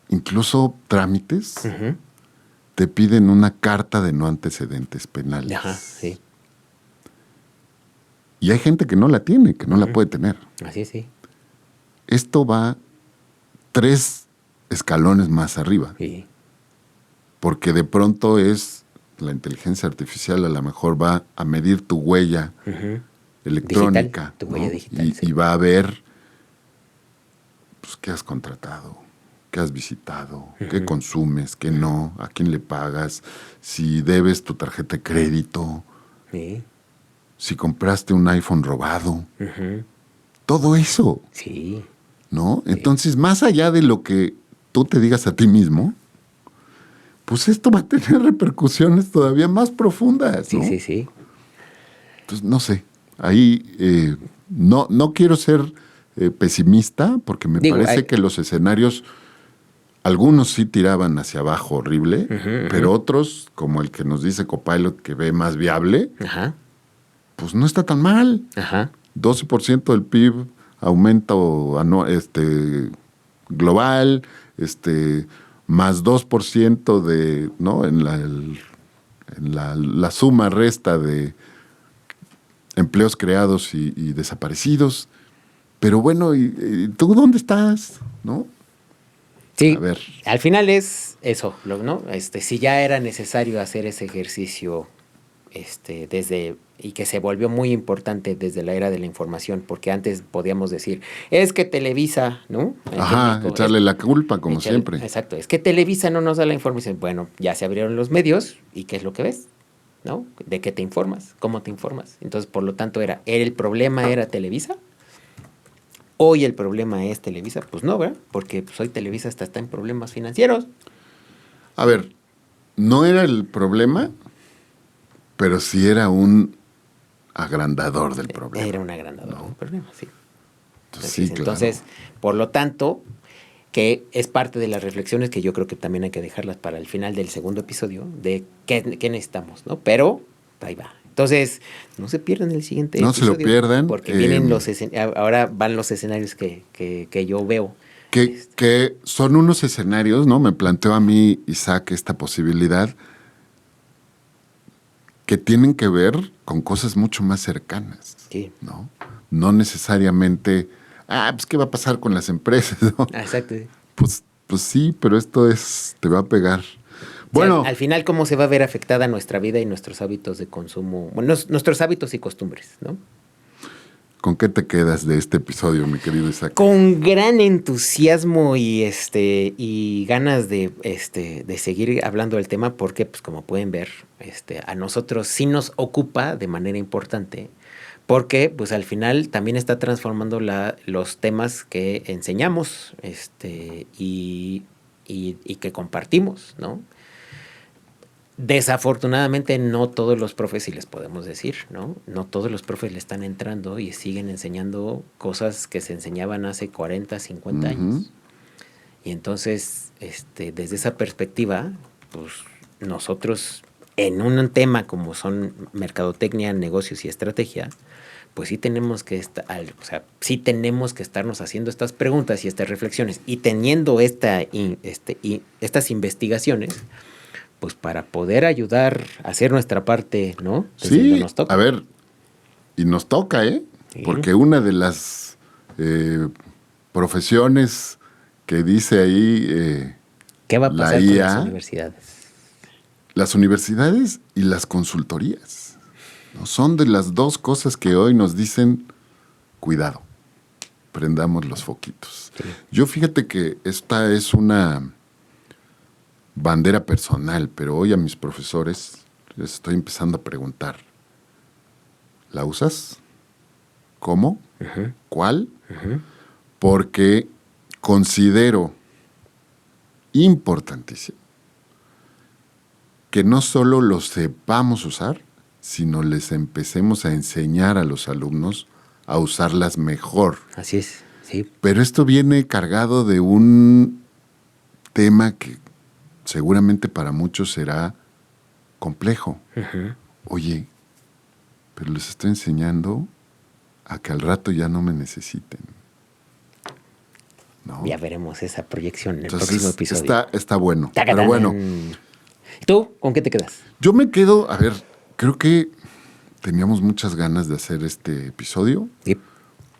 incluso trámites, Ujú. te piden una carta de no antecedentes penales. Ajá, sí. Y hay gente que no la tiene, que no la Ujú. puede tener. Así, sí. Esto va 3 escalones más arriba, Sí. porque de pronto la inteligencia artificial a lo mejor va a medir tu huella Ujú. electrónica, Digital, tu ¿no? huella digital, sí. Y va a ver pues, qué has contratado, qué has visitado, qué consumes, qué no, a quién le pagas, si debes tu tarjeta de crédito, Sí. si compraste un iPhone robado, Ujú. todo eso, Sí. ¿no? Entonces, más allá de lo que tú te digas a ti mismo, pues esto va a tener repercusiones todavía más profundas, ¿no? Sí, sí, sí. Entonces, no sé, ahí no quiero ser pesimista porque me Digo, parece que los escenarios, algunos sí tiraban hacia abajo horrible, pero otros, como el que nos dice Copilot que ve más viable, Ajá. pues no está tan mal. Ajá. 12% del PIB, aumento global, más 2% ¿no? La suma resta de empleos creados y desaparecidos. Pero bueno, ¿y tú dónde estás? ¿No? Sí, A ver. al final es eso, ¿no? Si ya era necesario hacer ese ejercicio, y que se volvió muy importante desde la era de la información, porque antes podíamos decir, es que Televisa, ¿no? Aquí en Ajá, México, echarle la culpa como siempre. exacto, es que Televisa no nos da la información. Bueno, ya se abrieron los medios, ¿y qué es lo que ves? ¿No? ¿De qué te informas? ¿Cómo te informas? Entonces, por lo tanto, ¿el problema era Televisa? Hoy el problema es Televisa, pues no, ¿verdad? Porque pues, hoy Televisa hasta está en problemas financieros. A ver, no era el problema, pero sí era un agrandador del problema. Era un agrandador del problema, sí. Sí, claro. Entonces, por lo tanto, que es parte de las reflexiones que yo creo que también hay que dejarlas para el final del segundo episodio, de qué necesitamos, ¿no? Pero ahí va. Entonces, no se pierdan el siguiente No episodio. se lo pierdan. Porque vienen ahora van los escenarios que yo veo. Que son unos escenarios, ¿no? Me planteó a mí, Isaac, esta posibilidad que tienen que ver con cosas mucho más cercanas, Sí. ¿no? No necesariamente, pues, ¿qué va a pasar con las empresas? ¿No? Exacto. Pues sí, pero esto te va a pegar. Bueno, Al final, ¿cómo se va a ver afectada nuestra vida y nuestros hábitos de consumo? Bueno, nuestros hábitos y costumbres, ¿no? ¿con qué te quedas de este episodio, mi querido Isaac? Con gran entusiasmo y ganas de seguir hablando del tema, porque, pues, como pueden ver, a nosotros sí nos ocupa de manera importante, porque, pues, al final también está transformando los temas que enseñamos, y que compartimos, ¿no? Desafortunadamente no todos los profes, si les podemos decir, ¿no? No todos los profes le están entrando y siguen enseñando cosas que se enseñaban hace 40, 50 años. Y entonces, desde esa perspectiva, pues nosotros en un tema como son mercadotecnia, negocios y estrategia, pues sí tenemos que sí tenemos que estarnos haciendo estas preguntas y estas reflexiones y teniendo estas investigaciones, pues para poder ayudar a hacer nuestra parte, ¿no? Desde donde Sí, nos toca. a ver, y nos toca, ¿eh? Sí. Porque una de las profesiones que dice ahí ¿Qué va a la pasar con las IA, universidades? las universidades y las consultorías, ¿no? Son de las dos cosas que hoy nos dicen, cuidado, prendamos los foquitos. Sí. Yo fíjate que esta es una bandera personal, pero hoy a mis profesores les estoy empezando a preguntar, ¿la usas? ¿Cómo? Uh-huh. ¿Cuál? Uh-huh. Porque considero importantísimo que no solo lo sepamos usar, sino les empecemos a enseñar a los alumnos a usarlas mejor. Así es. Sí. Pero esto viene cargado de un tema que seguramente para muchos será complejo. Ujú. Oye, pero les estoy enseñando a que al rato ya no me necesiten, ¿no? Ya veremos esa proyección en el Entonces, próximo episodio. está bueno. Taca, Pero bueno, tan. ¿Tú con qué te quedas? yo me quedo, a ver, creo que teníamos muchas ganas de hacer este episodio Sí.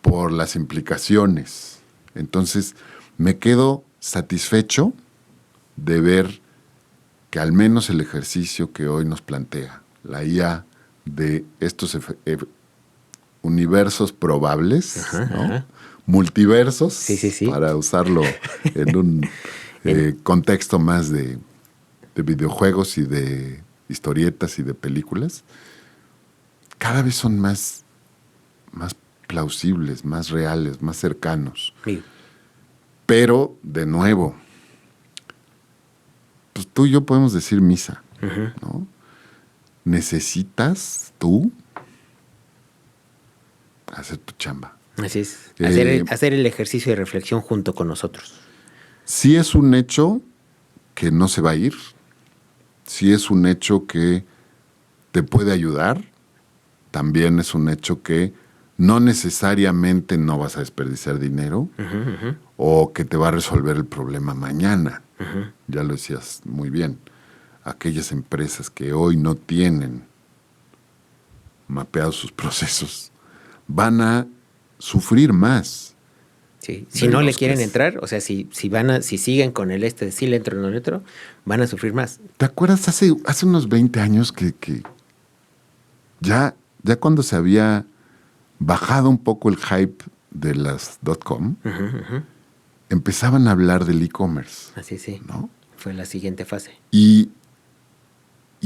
por las implicaciones. Entonces, me quedo satisfecho de ver que al menos el ejercicio que hoy nos plantea la IA de estos universos probables, Ajá, ¿no? ajá. Multiversos, Sí. para usarlo en un contexto más de videojuegos y de historietas y de películas, cada vez son más plausibles, más reales, más cercanos. Sí. Pero, de nuevo, pues tú y yo podemos decir misa, Ujú. ¿no? Necesitas tú hacer tu chamba. Así es. Eh, Hacer el ejercicio de reflexión junto con nosotros. Sí es un hecho que no se va a ir, sí es un hecho que te puede ayudar, también es un hecho que no necesariamente no vas a desperdiciar dinero o que te va a resolver el problema mañana. Ya lo decías muy bien. Aquellas empresas que hoy no tienen mapeados sus procesos van a sufrir más. Sí. Si de no le los quieren que entrar, o sea, si siguen con el de sí le entro, no le entro, van a sufrir más. ¿Te acuerdas hace unos 20 años que ya cuando se había bajado un poco el hype de las .com, empezaban a hablar del e-commerce, Así sí. ¿no? Fue la siguiente fase. Y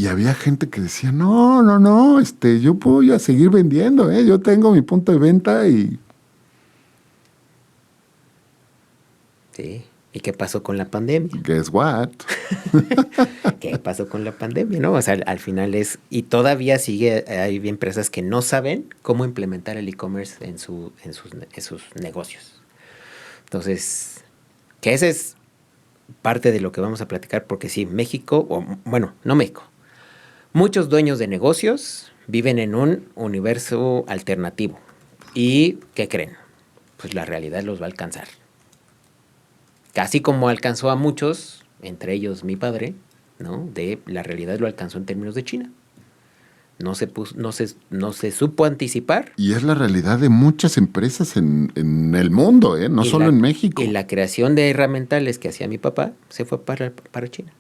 había gente que decía, no, yo voy a seguir vendiendo, yo tengo mi punto de venta y... Sí. ¿Y qué pasó con la pandemia? Guess what? ¿Qué pasó con la pandemia? ¿No? O sea, al final y todavía hay empresas que no saben cómo implementar el e-commerce en sus negocios. Entonces, que ese es parte de lo que vamos a platicar, porque sí, México, no México, muchos dueños de negocios viven en un universo alternativo. ¿Y qué creen? Pues la realidad los va a alcanzar. Casi como alcanzó a muchos, entre ellos mi padre, ¿no? La realidad lo alcanzó en términos de China. No se supo anticipar. Y es la realidad de muchas empresas en el mundo, no solo en México. Y la creación de herramientales que hacía mi papá se fue para China.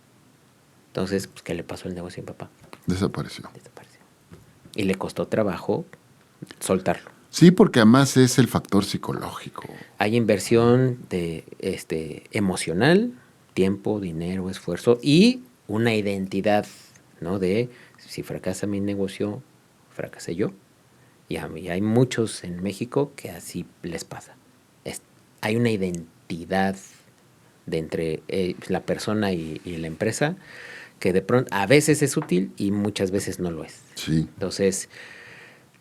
Entonces, pues, ¿qué le pasó al negocio a mi papá? Desapareció. Y le costó trabajo soltarlo. Sí, porque además es el factor psicológico. Hay inversión de emocional, tiempo, dinero, esfuerzo y una identidad, ¿no? De si fracasa mi negocio, fracasé yo. Y hay muchos en México que así les pasa. Hay una identidad de entre la persona y la empresa que de pronto a veces es útil y muchas veces no lo es. Sí. Entonces,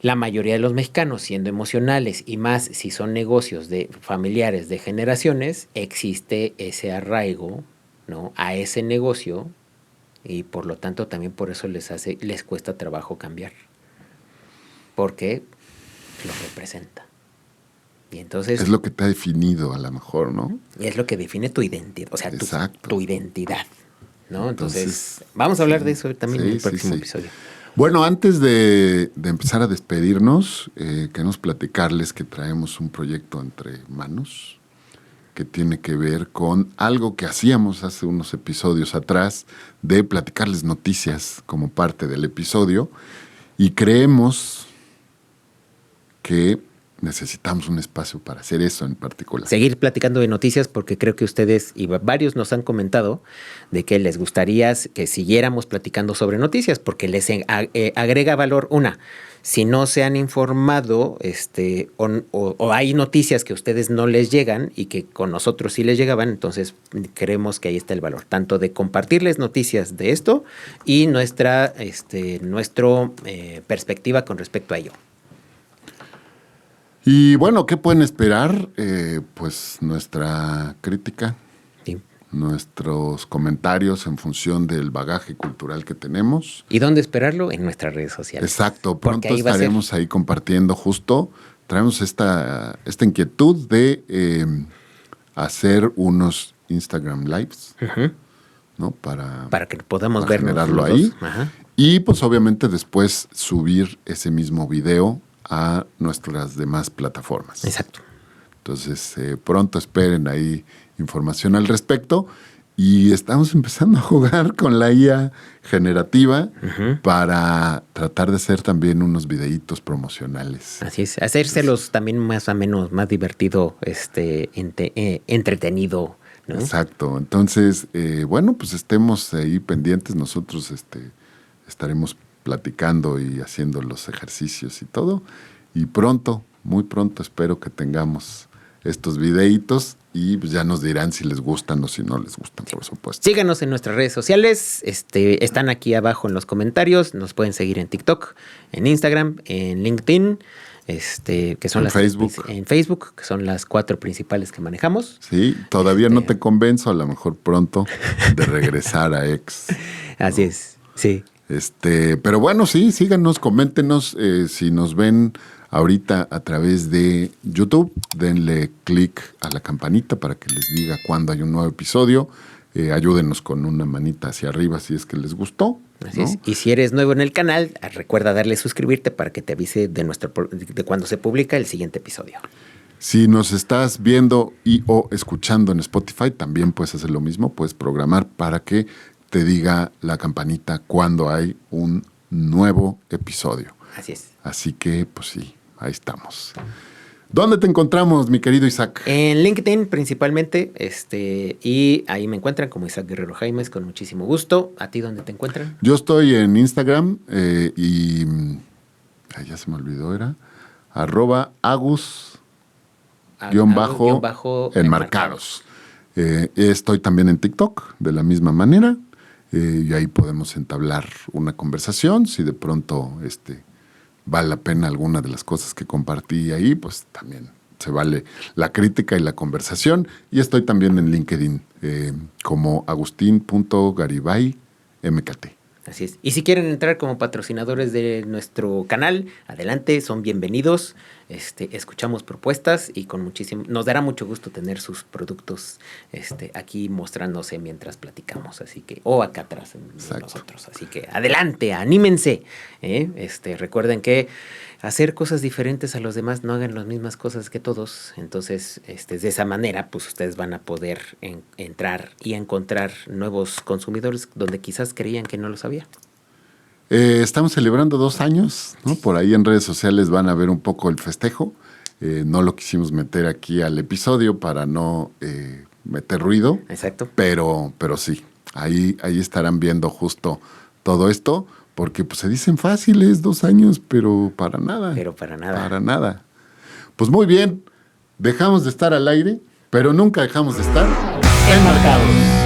la mayoría de los mexicanos, siendo emocionales y más si son negocios de familiares de generaciones, existe ese arraigo, ¿no? A ese negocio y por lo tanto también por eso les cuesta trabajo cambiar. Porque lo representa. Y entonces es lo que te ha definido a lo mejor, ¿no? Y es lo que define tu identidad, o sea, tu identidad, ¿no? Entonces vamos a hablar de eso también en el próximo episodio. Bueno, antes de empezar a despedirnos, queremos platicarles que traemos un proyecto entre manos que tiene que ver con algo que hacíamos hace unos episodios atrás, de platicarles noticias como parte del episodio, y creemos que necesitamos un espacio para hacer eso en particular. Seguir platicando de noticias porque creo que ustedes y varios nos han comentado de que les gustaría que siguiéramos platicando sobre noticias porque les agrega valor. Si no se han informado o hay noticias que a ustedes no les llegan y que con nosotros sí les llegaban, entonces creemos que ahí está el valor, tanto de compartirles noticias de esto y nuestra perspectiva con respecto a ello. Y bueno, ¿qué pueden esperar? Pues nuestra crítica, Sí. nuestros comentarios en función del bagaje cultural que tenemos. ¿Y dónde esperarlo? En nuestras redes sociales. Exacto, Porque pronto ahí va a ser. estaremos ahí compartiendo justo. Traemos esta inquietud de hacer unos Instagram Lives, Ujú. ¿no? Para que podamos para vernos generarlo los ahí. dos. Ajá. Y pues obviamente después subir ese mismo video a nuestras demás plataformas. Exacto. Entonces, pronto esperen ahí información al respecto. Y estamos empezando a jugar con la IA generativa para tratar de hacer también unos videitos promocionales. Así es. Hacérselos también más o menos más divertido, entretenido, ¿no? Exacto. Entonces, bueno, pues estemos ahí pendientes. Nosotros estaremos platicando y haciendo los ejercicios y todo. Y pronto, muy pronto, espero que tengamos estos videitos y pues ya nos dirán si les gustan o si no les gustan, por supuesto. Síganos en nuestras redes sociales. Están aquí abajo en los comentarios. Nos pueden seguir en TikTok, en Instagram, en LinkedIn, que son En Facebook. En Facebook, que son las 4 principales que manejamos. Sí, todavía no te convenzo, a lo mejor pronto, de regresar a X. Así es, sí. Pero bueno, sí, síganos, coméntenos si nos ven ahorita a través de YouTube. Denle clic a la campanita para que les diga cuando hay un nuevo episodio. Ayúdenos con una manita hacia arriba si es que les gustó. Así ¿no? es. Y si eres nuevo en el canal, recuerda darle suscribirte para que te avise de cuando se publica el siguiente episodio. Si nos estás viendo o escuchando en Spotify, también puedes hacer lo mismo. Puedes programar para que te diga la campanita cuando hay un nuevo episodio. Así es. Así que, pues sí, ahí estamos. ¿Dónde te encontramos, mi querido Isaac? En LinkedIn principalmente, y ahí me encuentran como Isaac Guerrero Jaimes, con muchísimo gusto. ¿A ti dónde te encuentran? Yo estoy en Instagram y ya se me olvidó, era @agus _enmarcados. Estoy también en TikTok de la misma manera y ahí podemos entablar una conversación. Si de pronto vale la pena alguna de las cosas que compartí ahí, pues también se vale la crítica y la conversación. Y estoy también en LinkedIn como agustin.garibay.mkt. Así es. Y si quieren entrar como patrocinadores de nuestro canal, adelante, son bienvenidos. Escuchamos propuestas y nos dará mucho gusto tener sus productos aquí mostrándose mientras platicamos. Así que, o acá atrás de nosotros. Así que adelante, anímense. Recuerden que hacer cosas diferentes a los demás, no hagan las mismas cosas que todos. Entonces, de esa manera, pues ustedes van a poder entrar y encontrar nuevos consumidores donde quizás creían que no los había. Estamos celebrando 2 años, ¿no? Por ahí en redes sociales van a ver un poco el festejo. No lo quisimos meter aquí al episodio para no meter ruido. Exacto. Pero sí, ahí estarán viendo justo todo esto, porque pues se dicen fáciles 2 años, pero para nada. Para nada. Pues muy bien, dejamos de estar al aire, pero nunca dejamos de estar enmarcados.